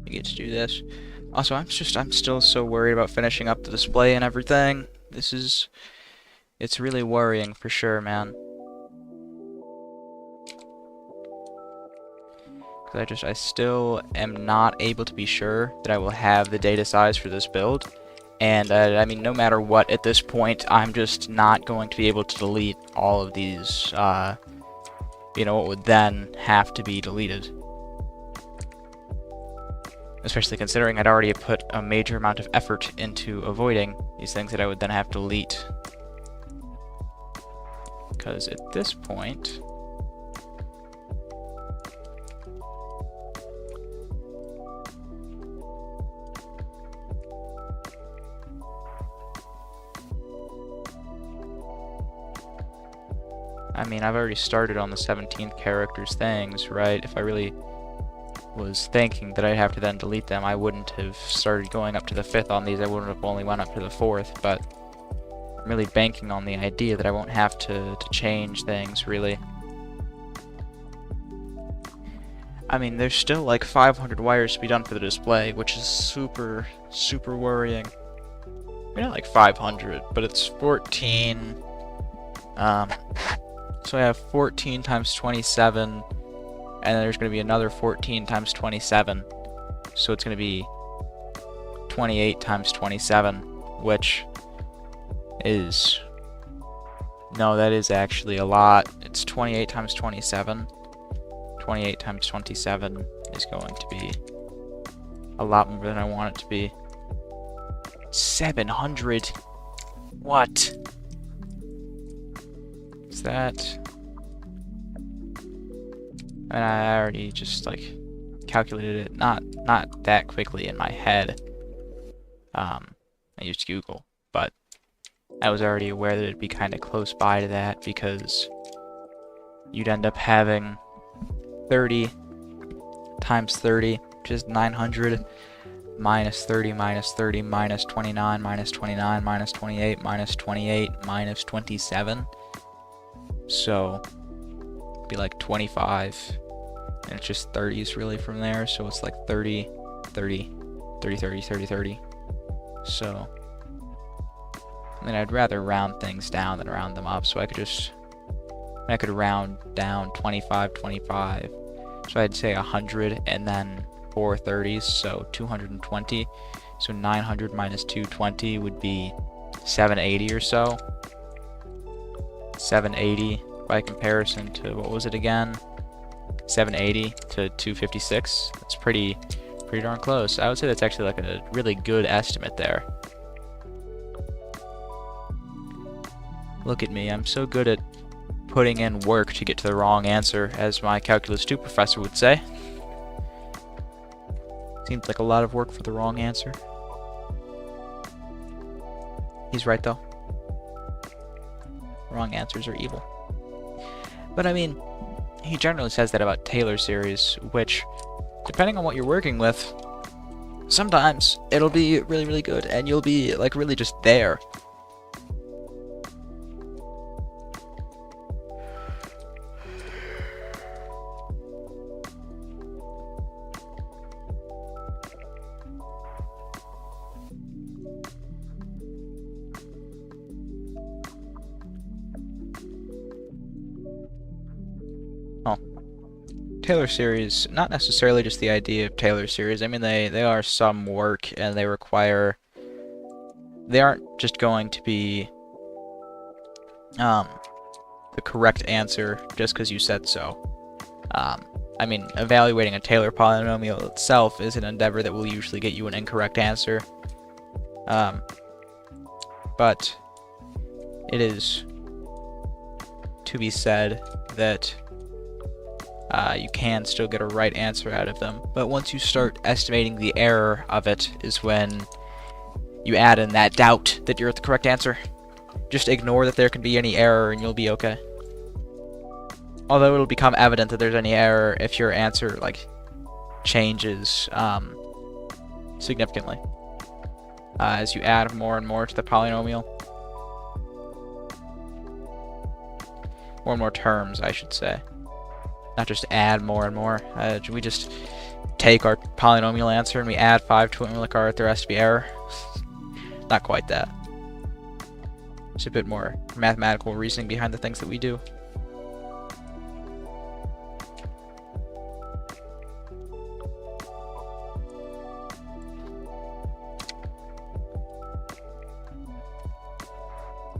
you get to do this. Also, I'm still so worried about finishing up the display and everything. It's really worrying for sure, man. Because I still am not able to be sure that I will have the data size for this build. And, I mean, no matter what, at this point, I'm just not going to be able to delete all of these, you know, what would then have to be deleted. Especially considering I'd already put a major amount of effort into avoiding these things that I would then have to delete. Because at this point... I mean, I've already started on the 17th characters things, right? If I really was thinking that I'd have to then delete them, I wouldn't have started going up to the 5th on these. I wouldn't have only went up to the 4th, but I'm really banking on the idea that I won't have to change things, really. I mean, there's still like 500 wires to be done for the display, which is super, super worrying. Maybe not like 500, but it's 14. So I have 14 times 27, and then there's going to be another 14 times 27. So it's going to be 28 times 27, which is... No, that is actually a lot. It's 28 times 27. 28 times 27 is going to be a lot more than I want it to be. 700? What? Is that... And I already just, like, calculated it not that quickly in my head. I used Google, but I was already aware that it'd be kind of close by to that, because you'd end up having 30 times 30, which is 900, minus 30, minus 30, minus 29, minus 29, minus 28, minus 28, minus 27. So, it'd be like 25, and it's just 30s really from there, so it's like 30, 30, 30, 30, 30, 30. So, I mean, I'd rather round things down than round them up, so I could round down 25, 25. So I'd say 100 and then 4 30s, so 220. So 900 minus 220 would be 780 or so. 780 by comparison to, what was it again? 780 to 256. That's pretty darn close. I would say that's actually like a really good estimate there. Look at me, I'm so good at putting in work to get to the wrong answer, as my Calculus 2 professor would say. Seems like a lot of work for the wrong answer. He's right though. Wrong answers are evil. But I mean, he generally says that about Taylor series, which, depending on what you're working with, sometimes it'll be really, really good, and you'll be like really just there. Taylor series, not necessarily just the idea of Taylor series. I mean, they are some work, and they aren't just going to be the correct answer just because you said so. I mean, evaluating a Taylor polynomial itself is an endeavor that will usually get you an incorrect answer. But it is to be said that you can still get a right answer out of them. But once you start estimating the error of it is when you add in that doubt that you're at the correct answer. Just ignore that there can be any error and you'll be okay. Although it'll become evident that there's any error if your answer like changes significantly as you add more and more to the polynomial. More and more terms, I should say. Not just add more and more. We just take our polynomial answer and we add 5 to it and we're like, alright, there has to be error. Not quite that. There's a bit more mathematical reasoning behind the things that we do.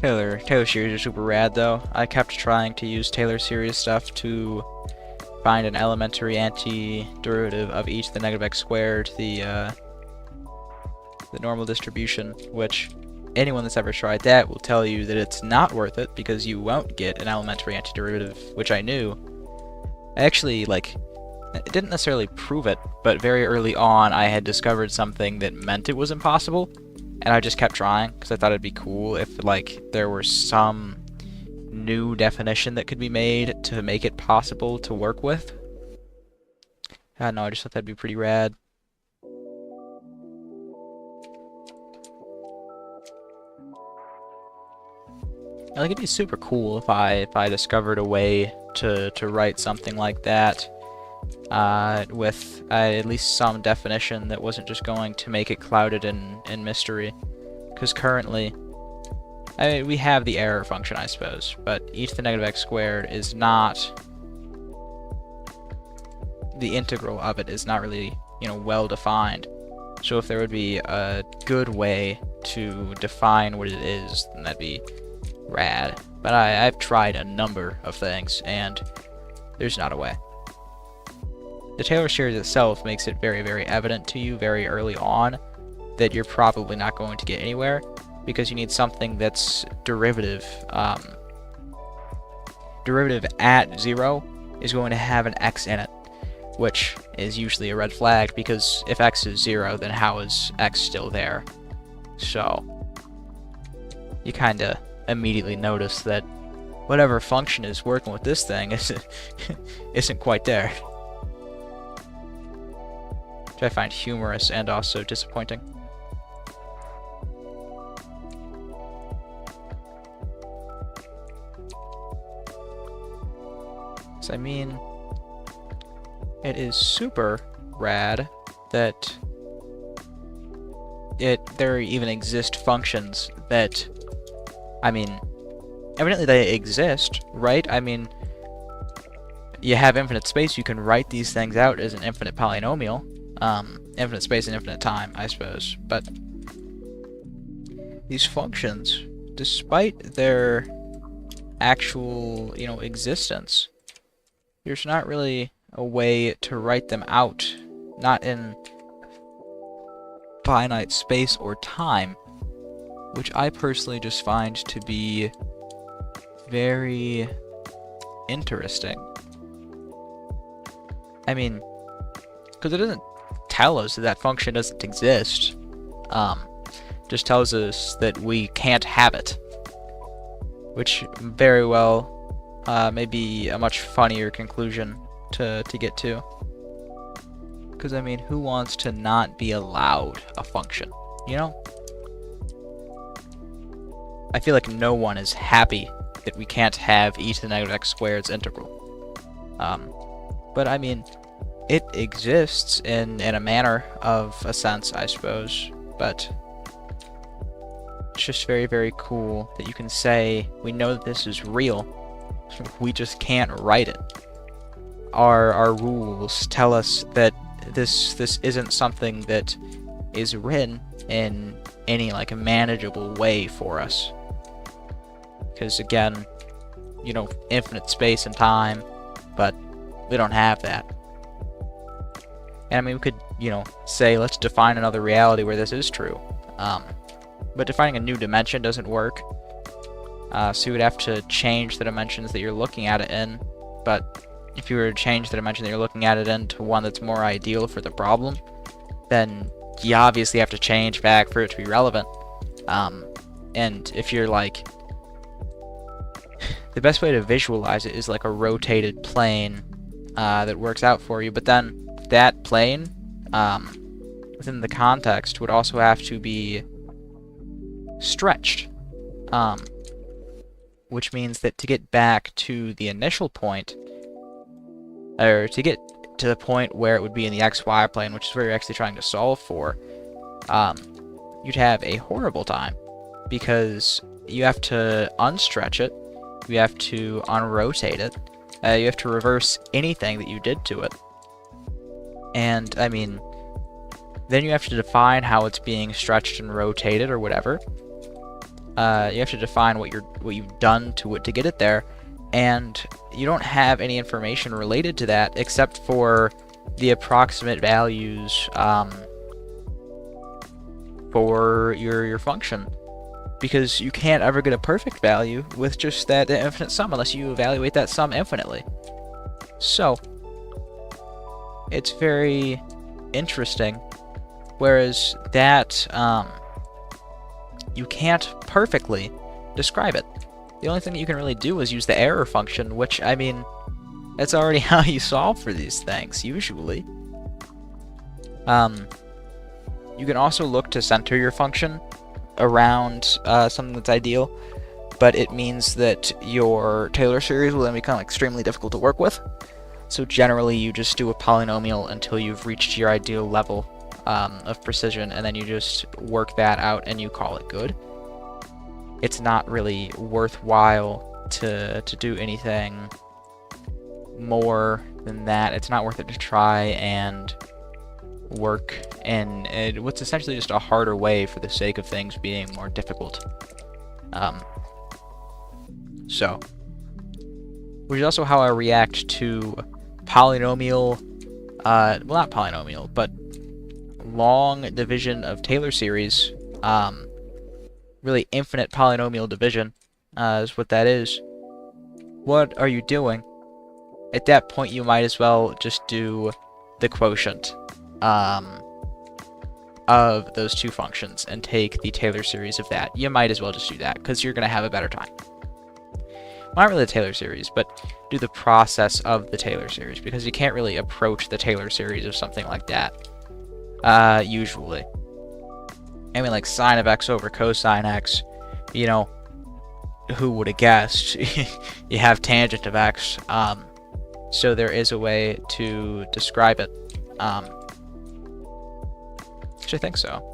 Taylor series are super rad though. I kept trying to use Taylor series stuff to find an elementary antiderivative of e to the negative x squared, the normal distribution, which anyone that's ever tried that will tell you that it's not worth it because you won't get an elementary antiderivative, which I knew. I actually, it didn't necessarily prove it, but very early on I had discovered something that meant it was impossible. And I just kept trying because I thought it'd be cool if there were some new definition that could be made to make it possible to work with. I don't know, I just thought that'd be pretty rad. It'd be super cool if I discovered a way to write something like that with at least some definition that wasn't just going to make it clouded in mystery. Because currently, we have the error function, I suppose, but e to the negative x squared is not, the integral of it is not really, well defined. So if there would be a good way to define what it is, then that'd be rad. But I've tried a number of things, and there's not a way. The Taylor series itself makes it very, very evident to you very early on that you're probably not going to get anywhere because you need something that's derivative. Derivative at 0 is going to have an x in it, which is usually a red flag because if x is 0, then how is x still there? So you kind of immediately notice that whatever function is working with this thing isn't quite there. Which I find humorous and also disappointing. So, I mean, it is super rad that there even exist functions that, I mean, evidently they exist, right? I mean, you have infinite space, you can write these things out as an infinite polynomial. Infinite space and infinite time, I suppose. But these functions, despite their actual, existence, there's not really a way to write them out, not in finite space or time, which I personally just find to be very interesting. I mean, because it doesn't tell us that function doesn't exist, just tells us that we can't have it, which very well may be a much funnier conclusion to get to. Because, I mean, who wants to not be allowed a function, you know? I feel like no one is happy that we can't have e to the negative x squared's integral. But, I mean, it exists in a manner of a sense, I suppose, but it's just very, very cool that you can say, we know that this is real, we just can't write it. Our rules tell us that this isn't something that is written in any, like, manageable way for us. Because, again, infinite space and time, but we don't have that. And, I mean, we could, say, let's define another reality where this is true. But defining a new dimension doesn't work. So you would have to change the dimensions that you're looking at it in. But if you were to change the dimension that you're looking at it in to one that's more ideal for the problem, then you obviously have to change back for it to be relevant. And if you're like... the best way to visualize it is like a rotated plane that works out for you, but then that plane, within the context, would also have to be stretched. Which means that to get back to the initial point, or to get to the point where it would be in the XY plane, which is where you're actually trying to solve for, you'd have a horrible time, because you have to unstretch it, you have to unrotate it, you have to reverse anything that you did to it. And, I mean, then you have to define how it's being stretched and rotated or whatever. You have to define what you've done to it to get it there, and you don't have any information related to that except for the approximate values for your function, because you can't ever get a perfect value with just that infinite sum unless you evaluate that sum infinitely. So it's very interesting, whereas that you can't perfectly describe it. The only thing that you can really do is use the error function, which, I mean, that's already how you solve for these things, usually. You can also look to center your function around something that's ideal, but it means that your Taylor series will then become extremely difficult to work with. So generally, you just do a polynomial until you've reached your ideal level of precision, and then you just work that out and you call it good. It's not really worthwhile to do anything more than that. It's not worth it to try and work in what's essentially just a harder way for the sake of things being more difficult. Which is also how I react to polynomial, well, not polynomial, but long division of Taylor series, really infinite polynomial division, is what that is. What are you doing? At that point, you might as well just do the quotient of those two functions and take the Taylor series of that, you might as well just do that, because you're going to have a better time. Well, not really the Taylor series, but do the process of the Taylor series, because you can't really approach the Taylor series of something like that, usually. I mean, like sine of x over cosine x, you know, who would have guessed? You have tangent of x, so there is a way to describe it. Which I think so.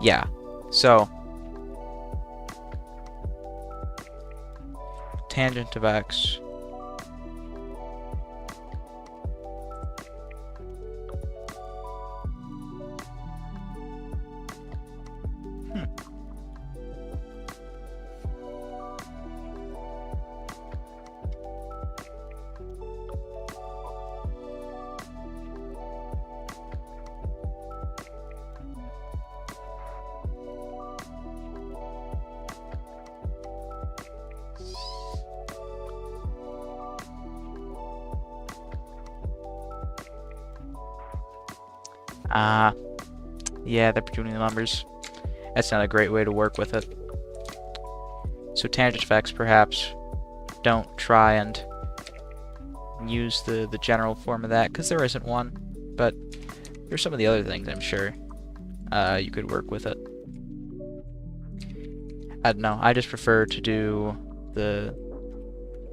Yeah, so tangent of x yeah, they're tuning the numbers. That's not a great way to work with it. So tangent of x, perhaps don't try and use the general form of that, because there isn't one, but there's some of the other things I'm sure you could work with it. I don't know, I just prefer to do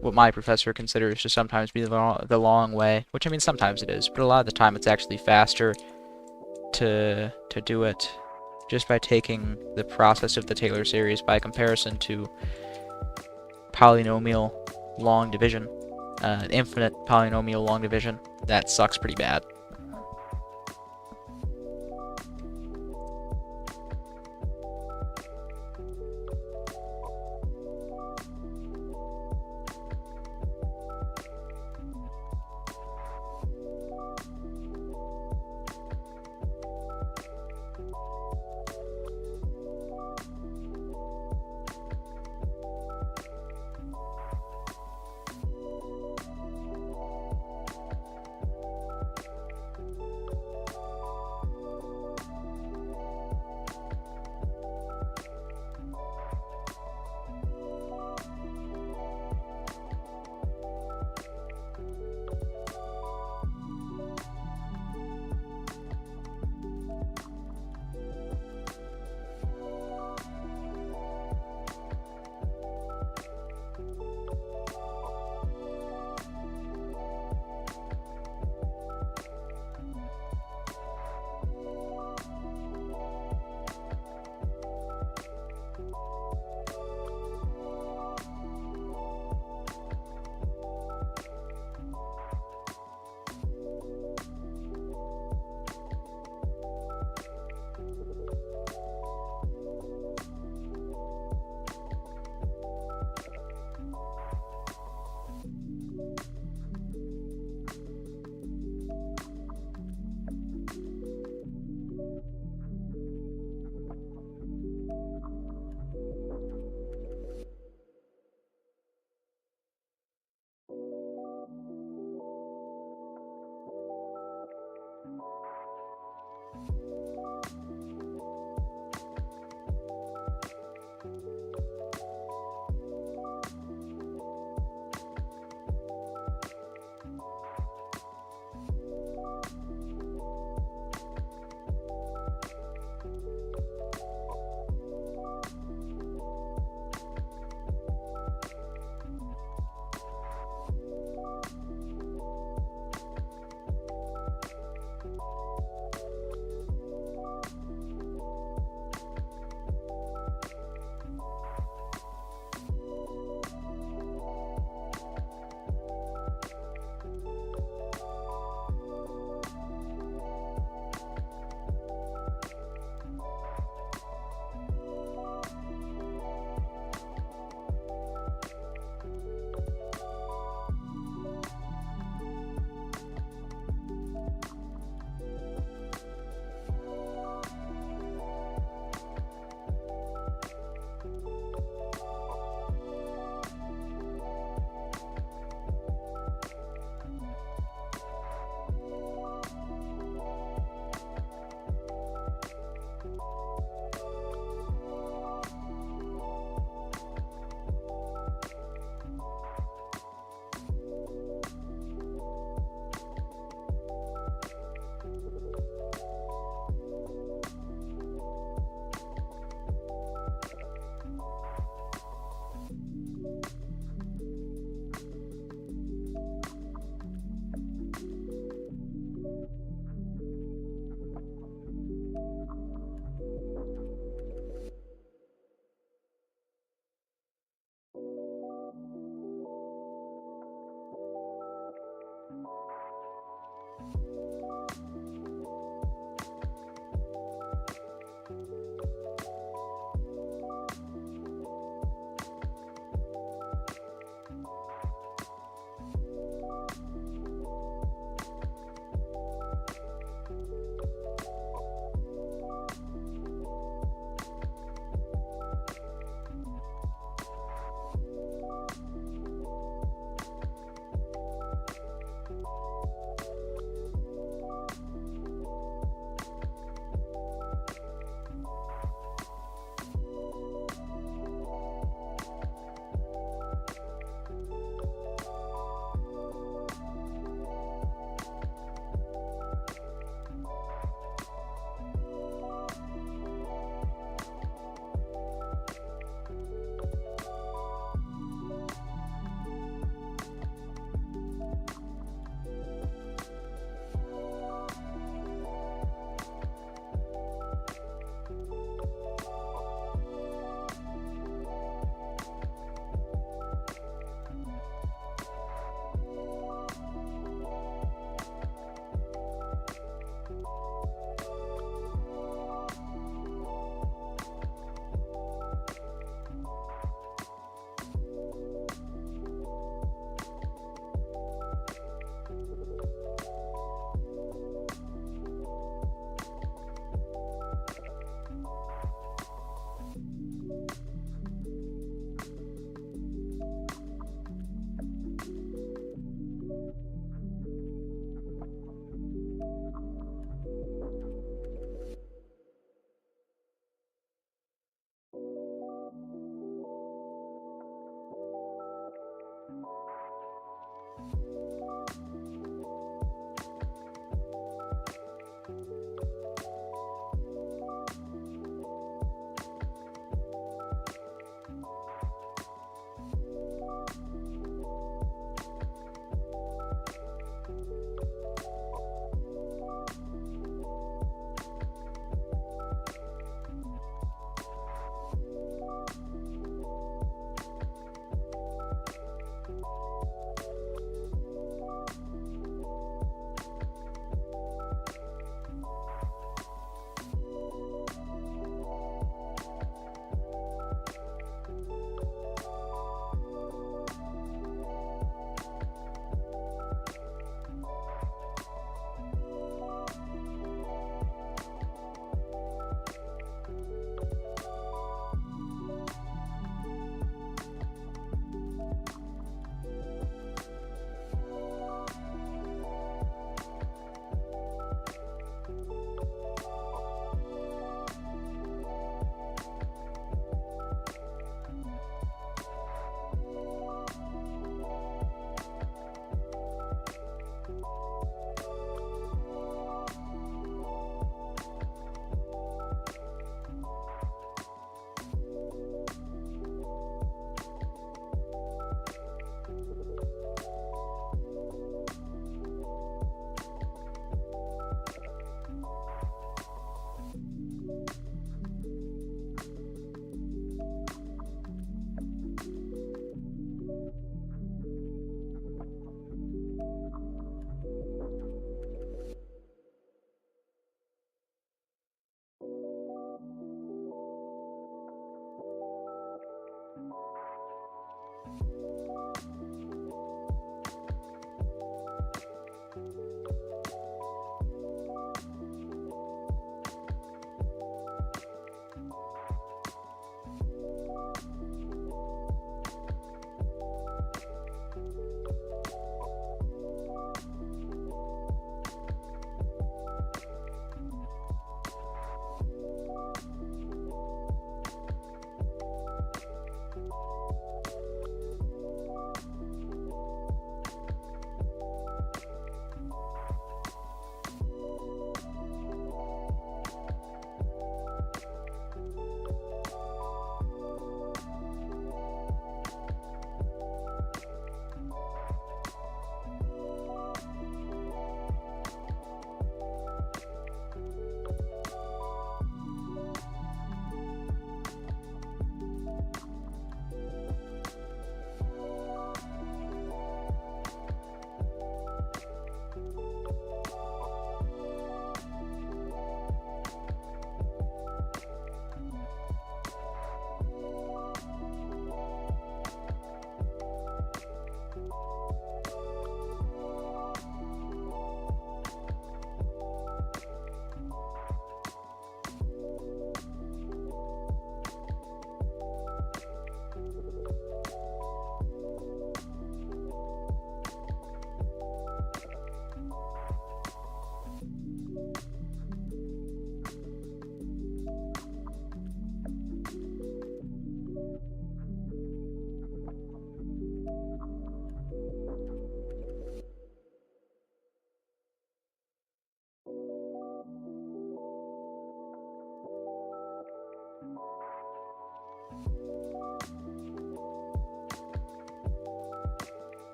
what my professor considers to sometimes be the long way, which I mean sometimes it is, but a lot of the time it's actually faster to do it just by taking the process of the Taylor series by comparison to polynomial long division, infinite polynomial long division. That sucks pretty bad.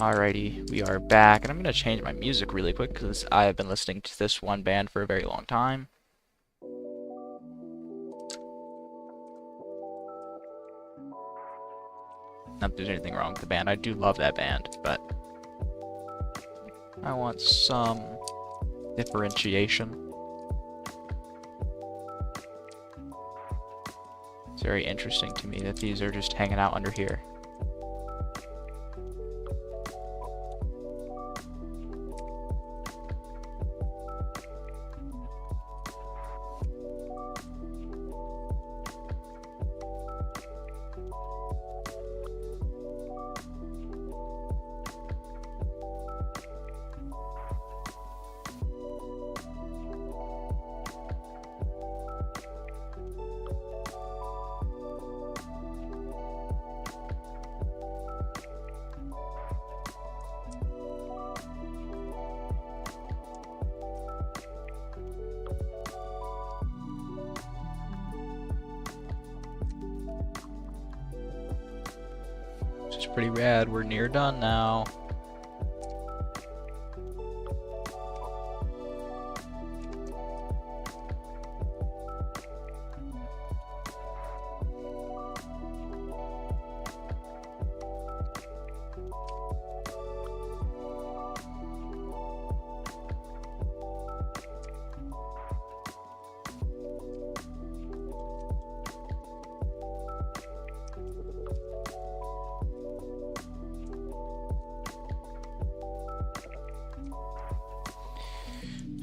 Alrighty, we are back, and I'm going to change my music really quick because I have been listening to this one band for a very long time. Not that there's anything wrong with the band. I do love that band, but I want some differentiation. It's very interesting to me that these are just hanging out under here. Which is pretty rad. We're near done now.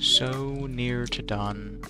So near to done.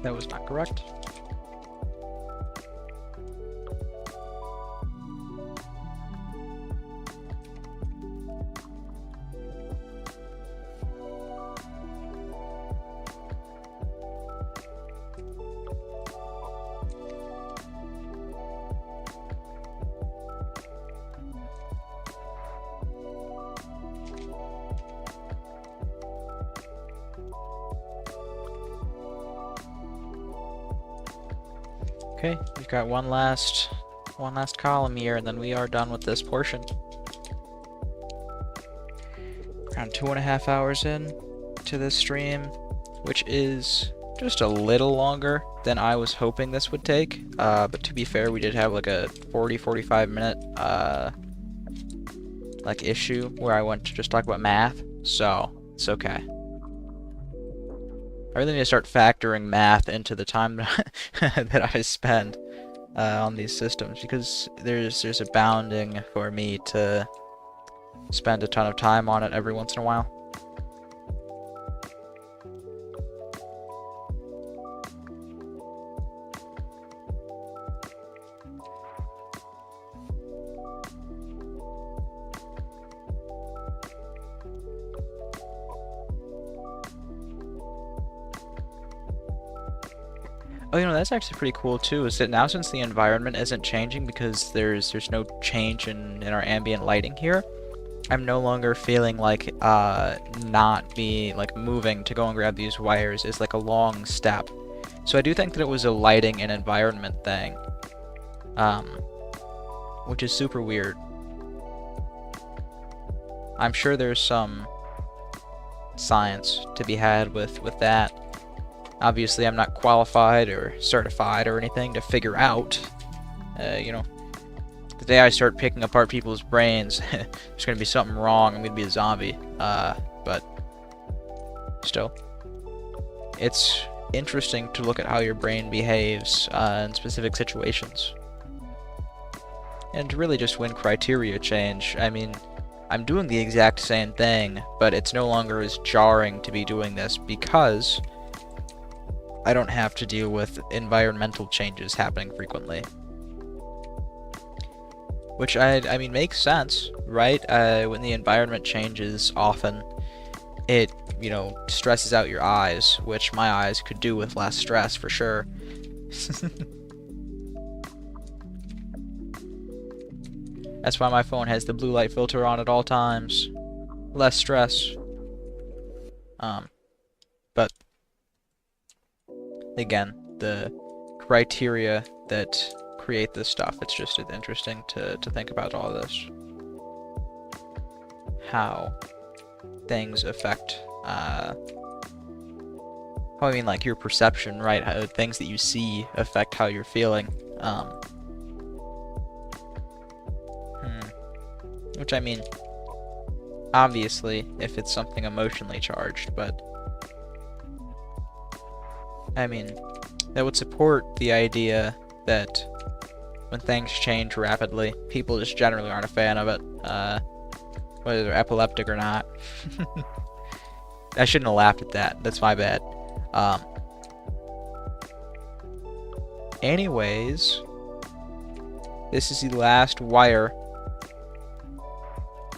That was not correct. Okay, we've got one last column here, and then we are done with this portion. Around 2.5 hours in to this stream, which is just a little longer than I was hoping this would take. But to be fair, we did have like a 40-45 minute like issue where I went to just talk about math, so it's okay. I really need to start factoring math into the time that I spend on these systems, because there's a bounding for me to spend a ton of time on it every once in a while. Oh, you know, that's actually pretty cool too, is that now since the environment isn't changing because there's no change in our ambient lighting here, I'm no longer feeling like not moving to go and grab these wires is like a long step. So I do think that it was a lighting and environment thing, which is super weird. I'm sure there's some science to be had with that. Obviously, I'm not qualified or certified or anything to figure out. You know, the day I start picking apart people's brains, there's gonna be something wrong. I'm gonna be a zombie. But still, it's interesting to look at how your brain behaves in specific situations, and to really just when criteria change. I mean, I'm doing the exact same thing, but it's no longer as jarring to be doing this because I don't have to deal with environmental changes happening frequently. Which, I mean, makes sense, right? When the environment changes often, it, you know, stresses out your eyes, which my eyes could do with less stress, for sure. That's why my phone has the blue light filter on at all times. Less stress. But again, the criteria that create this stuff, it's just interesting to think about all this. How things affect, like your perception, right? How things that you see affect how you're feeling. Which, I mean, obviously, if it's something emotionally charged, but I mean, that would support the idea that when things change rapidly, people just generally aren't a fan of it, whether they're epileptic or not. I shouldn't have laughed at that. That's my bad. Anyways, this is the last wire.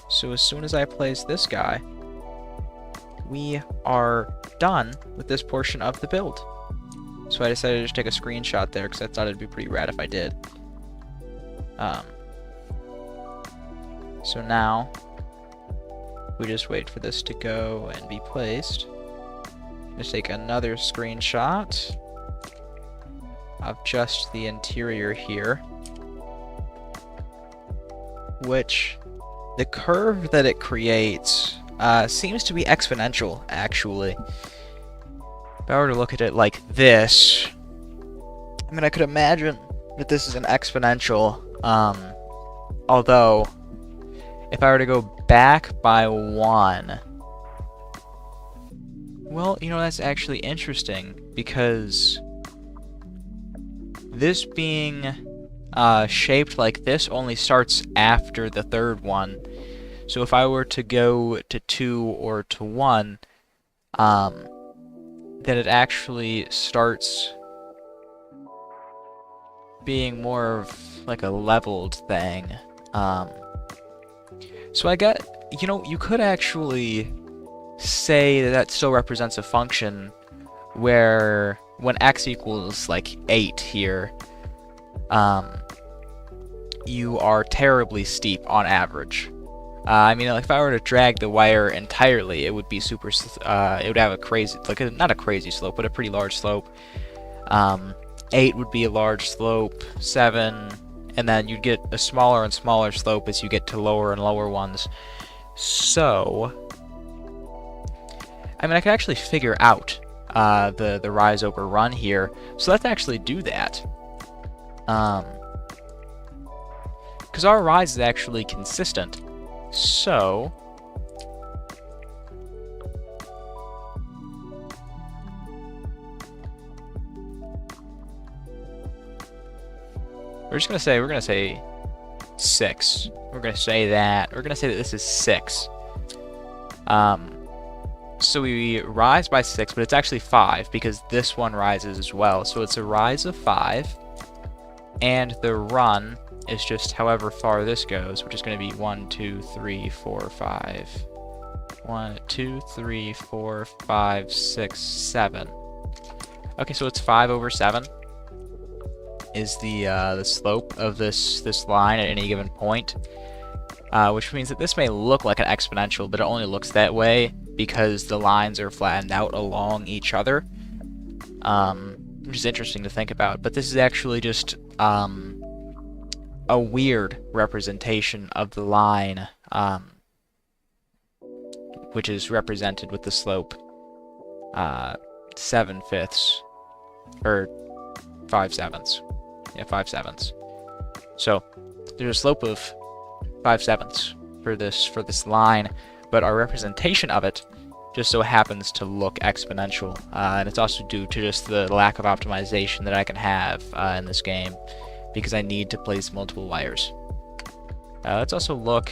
So as soon as I place this guy, we are done with this portion of the build. So I decided to just take a screenshot there because I thought it'd be pretty rad if I did. So now we just wait for this to go and be placed. Just take another screenshot of just the interior here, which the curve that it creates seems to be exponential, actually. If I were to look at it like this, I mean, I could imagine that this is an exponential, although, if I were to go back by 1, well, you know, that's actually interesting, because this being shaped like this only starts after the third one. So if I were to go to 2 or to 1, that it actually starts being more of like a leveled thing. So I get, you know, you could actually say that still represents a function where when x equals like 8 here, you are terribly steep on average. I mean, like if I were to drag the wire entirely, it would be super. It would have a crazy, like not a crazy slope, but a pretty large slope. 8 would be a large slope. 7, and then you'd get a smaller and smaller slope as you get to lower and lower ones. So, I mean, I could actually figure out the rise over run here. So let's actually do that. Because our rise is actually consistent. So, we're gonna say 6. We're gonna say that. We're gonna say that this is 6. So we rise by 6, but it's actually 5 because this one rises as well. So it's a rise of 5, and the run is just however far this goes, which is going to be 1, 2, 3, 4, 5. 1, 2, 3, 4, 5, 6, 7. Okay, so it's 5 over 7 is the slope of this line at any given point, which means that this may look like an exponential, but it only looks that way because the lines are flattened out along each other, which is interesting to think about. But this is actually just a weird representation of the line, which is represented with the slope 7/5 or 5/7. Yeah, 5/7. So there's a slope of 5/7 for this line, but our representation of it just so happens to look exponential, and it's also due to just the lack of optimization that I can have in this game, because I need to place multiple wires. Let's also look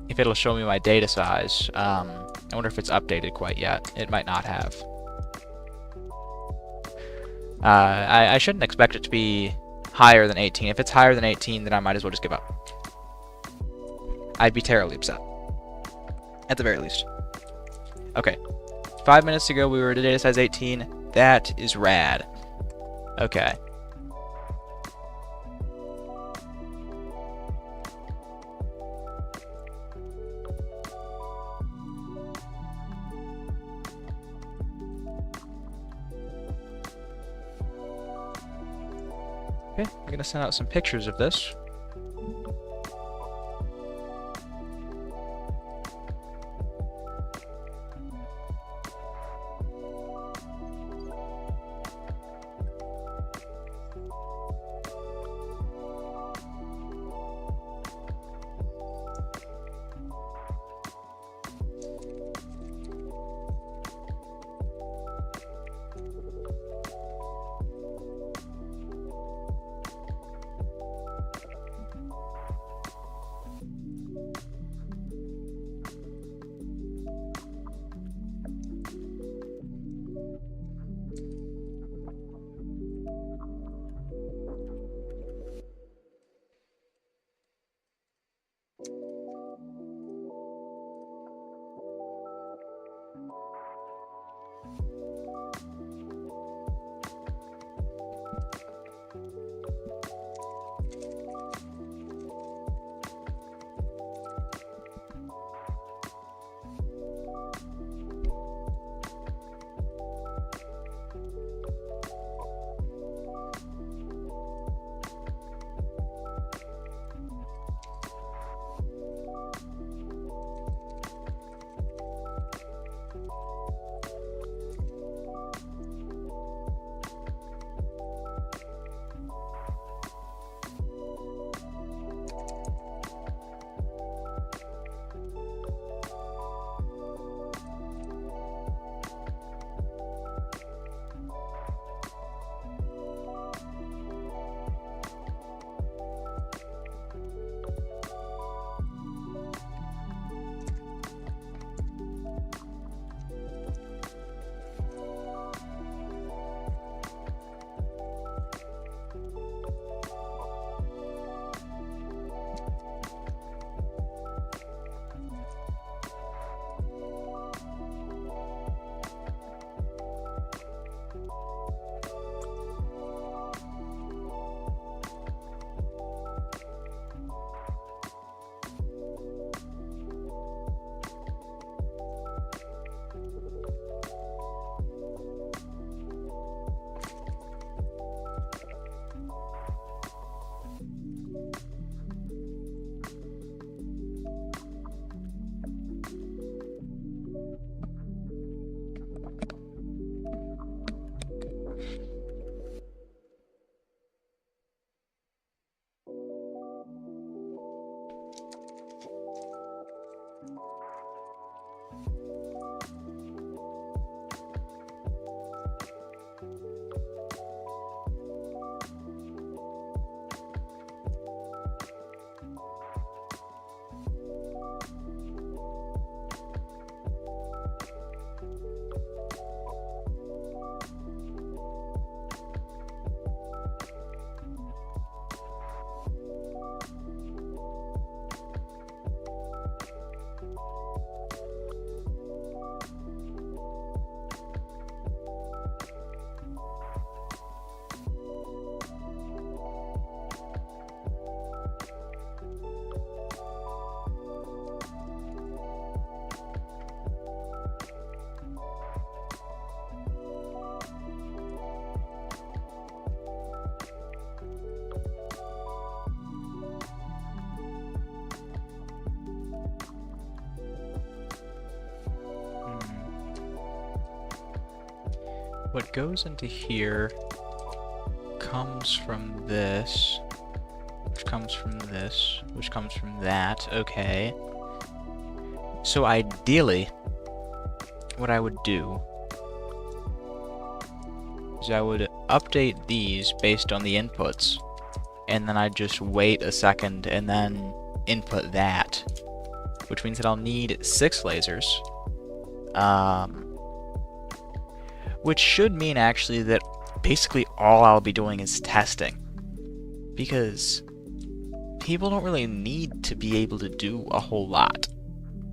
if it'll show me my data size. I wonder if it's updated quite yet. It might not have. I shouldn't expect it to be higher than 18. If it's higher than 18, then I might as well just give up. I'd be terribly upset, at the very least. Okay, 5 minutes ago we were at a data size 18. That is rad. Okay. Okay, I'm gonna send out some pictures of this. what goes into here comes from this, which comes from this, which comes from that. Okay. So ideally, what I would do is I would update these based on the inputs, and then I'd just wait a second and then input that, which means that I'll need 6 lasers, which should mean actually that basically all I'll be doing is testing, because people don't really need to be able to do a whole lot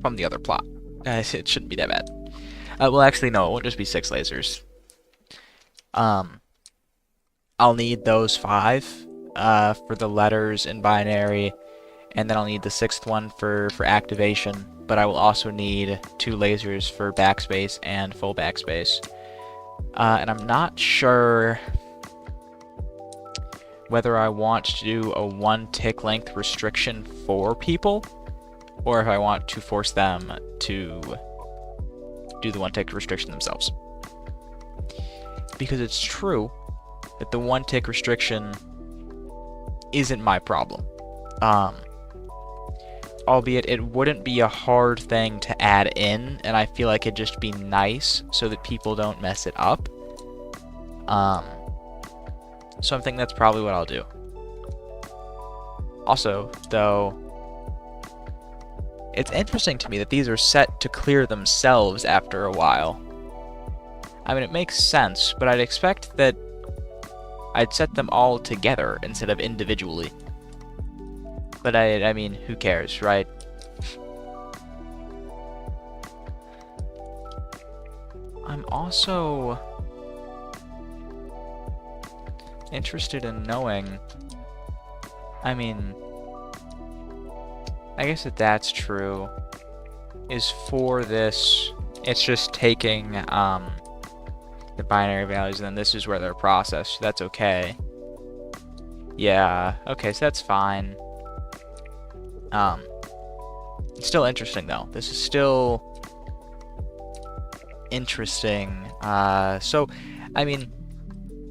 from the other plot. It shouldn't be that bad. Well, actually, no, it won't just be 6 lasers. I'll need those 5 for the letters in binary, and then I'll need the 6th one for activation, but I will also need 2 lasers for backspace and full backspace. And I'm not sure whether I want to do a 1 tick length restriction for people, or if I want to force them to do the 1 tick restriction themselves. Because it's true that the 1 tick restriction isn't my problem. Albeit it wouldn't be a hard thing to add in, and I feel like it'd just be nice so that people don't mess it up. So I'm thinking that's probably what I'll do. Also, though, it's interesting to me that these are set to clear themselves after a while. I mean, it makes sense, but I'd expect that I'd set them all together instead of individually. But I mean, who cares, right? I'm also interested in knowing, I mean, I guess that's true, is for this, it's just taking the binary values, and then this is where they're processed. That's okay. Yeah, okay, so that's fine. It's still interesting, though. This is still interesting. So, I mean,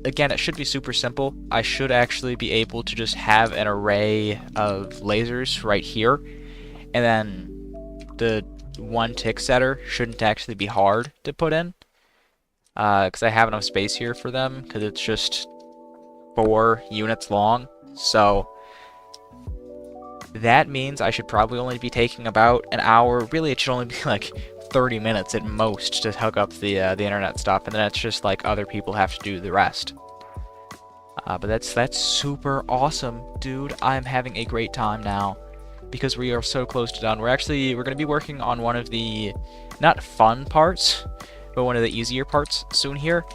again, it should be super simple. I should actually be able to just have an array of lasers right here, and then the 1 tick setter shouldn't actually be hard to put in, because I have enough space here for them, because it's just 4 units long. So that means I should probably only be taking about an hour. Really, it should only be like 30 minutes at most to hook up the internet stuff, and then it's just like other people have to do the rest. But that's super awesome, dude. I'm having a great time now because we are so close to done. We're going to be working on one of the not fun parts, but one of the easier parts soon here.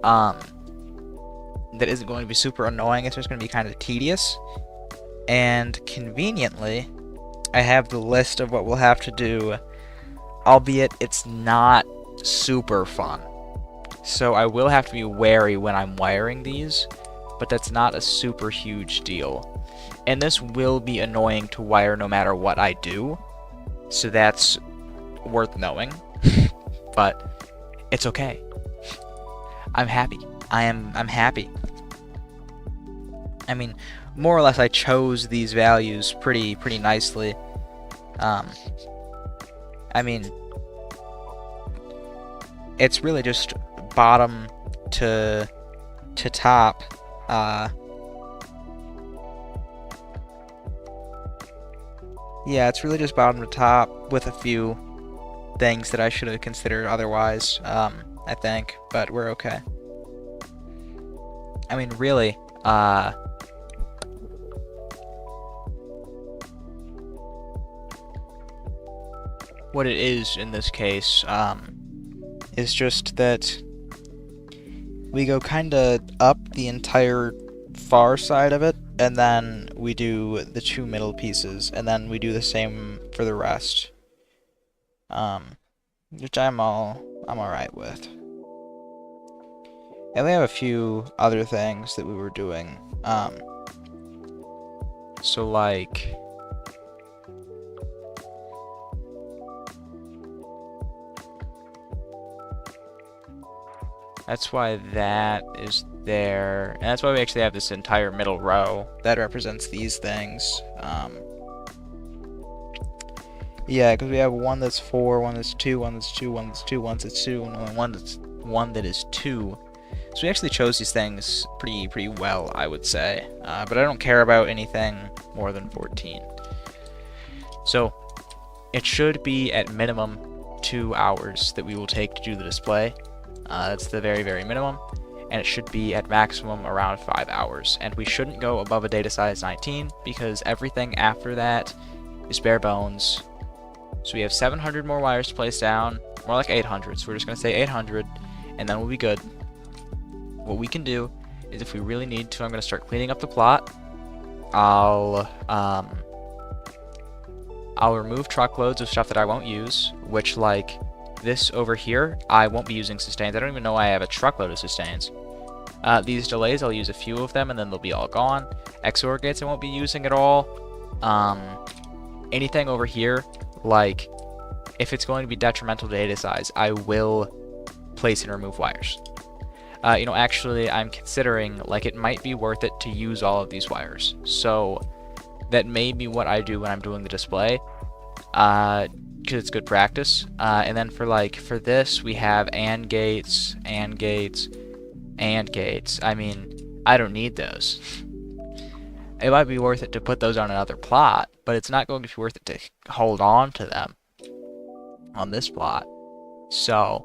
That isn't going to be super annoying. It's just going to be kind of tedious. And conveniently, I have the list of what we'll have to do, albeit it's not super fun. So I will have to be wary when I'm wiring these, but that's not a super huge deal. And this will be annoying to wire no matter what I do, so that's worth knowing. But it's okay. I'm happy. I'm happy. I mean, more or less I chose these values pretty nicely. I mean, it's really just bottom to top. Yeah, it's really just bottom to top with a few things that I should have considered otherwise, I think, but we're okay. I mean, really, what it is in this case, is just that we go kinda up the entire far side of it, and then we do the 2 middle pieces, and then we do the same for the rest. Which I'm alright with. And we have a few other things that we were doing. So like, That's why that is there. And that's why we actually have this entire middle row that represents these things. Yeah, because we have one that's 4, one that's 2, one that's 2, one that's 2, one that's 2, and one that is 2. So we actually chose these things pretty well, I would say. But I don't care about anything more than 14. So it should be at minimum 2 hours that we will take to do the display. That's the very minimum. And it should be at maximum around 5 hours. And we shouldn't go above a data size 19 because everything after that is bare bones. So we have 700 more wires to place down, more like 800. So we're just going to say 800, and then we'll be good. What we can do is, if we really need to, I'm going to start cleaning up the plot. I'll remove truckloads of stuff that I won't use, which, like this over here, I won't be using sustains. I don't even know why I have a truckload of sustains. These delays, I'll use a few of them, and then they'll be all gone. XOR gates I won't be using at all. Anything over here, like, if it's going to be detrimental to data size, I will place and remove wires. You know, actually, I'm considering, like, it might be worth it to use all of these wires. So that may be what I do when I'm doing the display, because it's good practice. And then for this, we have AND gates, AND gates, AND gates. I mean, I don't need those. It might be worth it to put those on another plot, but it's not going to be worth it to hold on to them on this plot. So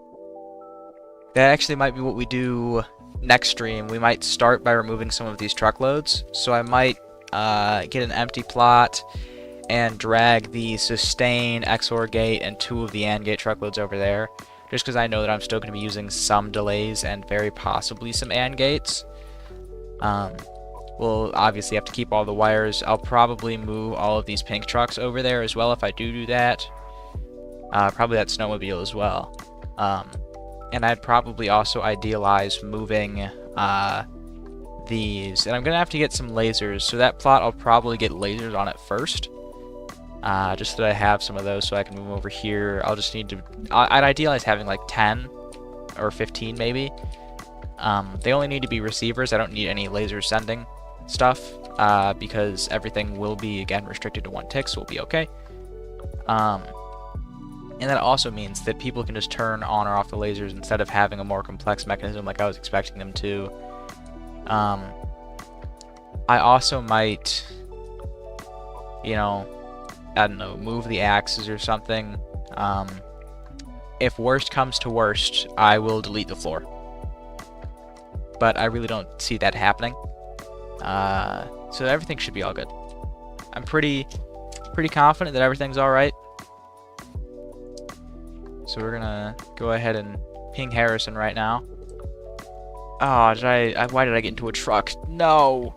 that actually might be what we do next stream. We might start by removing some of these truckloads. So I might get an empty plot and drag the sustain, XOR gate, and 2 of the AND gate truckloads over there, just because I know that I'm still going to be using some delays and very possibly some AND gates. We'll obviously have to keep all the wires. I'll probably move all of these pink trucks over there as well if I do that. Probably that snowmobile as well. And I'd probably also idealize moving these. And I'm going to have to get some lasers. So that plot, I'll probably get lasers on it first. Just so that I have some of those so I can move over here. I'll just need to... I'd idealize having like 10 or 15 maybe. They only need to be receivers. I don't need any laser sending stuff, because everything will be, again, restricted to 1 tick, so we'll be okay. And that also means that people can just turn on or off the lasers instead of having a more complex mechanism like I was expecting them to. I also might, you know, I don't know, move the axes or something. If worst comes to worst, I will delete the floor. But I really don't see that happening. So everything should be all good. I'm pretty confident that everything's alright. So we're gonna go ahead and ping Harrison right now. Oh, why did I get into a truck? No!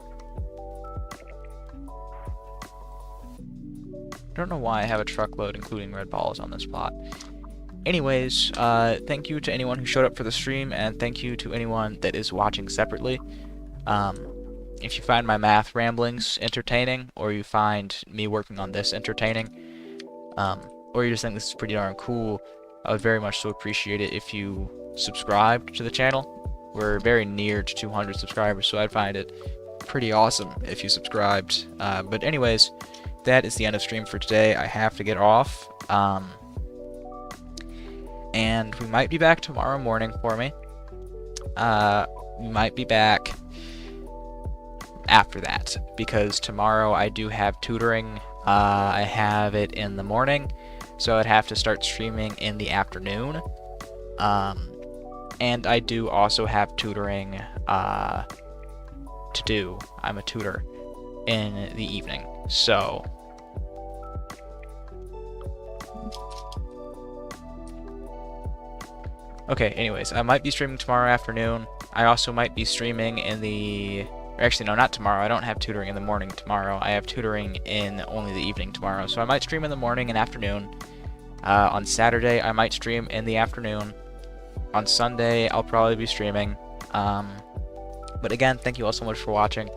I don't know why I have a truckload including red balls on this plot. Anyways, thank you to anyone who showed up for the stream, and thank you to anyone that is watching separately. If you find my math ramblings entertaining, or you find me working on this entertaining, or you just think this is pretty darn cool, I would very much so appreciate it if you subscribed to the channel. We're very near to 200 subscribers, so I'd find it pretty awesome if you subscribed. But anyways, that is the end of stream for today. I have to get off. And we might be back tomorrow morning for me. We might be back after that, because tomorrow I do have tutoring. I have it in the morning, so I'd have to start streaming in the afternoon. And I do also have tutoring to do. I'm a tutor in the evening, so... Okay, anyways, I might be streaming tomorrow afternoon. I also might be streaming in the... Actually, no, not tomorrow. I don't have tutoring in the morning tomorrow. I have tutoring in only the evening tomorrow. So I might stream in the morning and afternoon. On Saturday, I might stream in the afternoon. On Sunday, I'll probably be streaming. But again, thank you all so much for watching.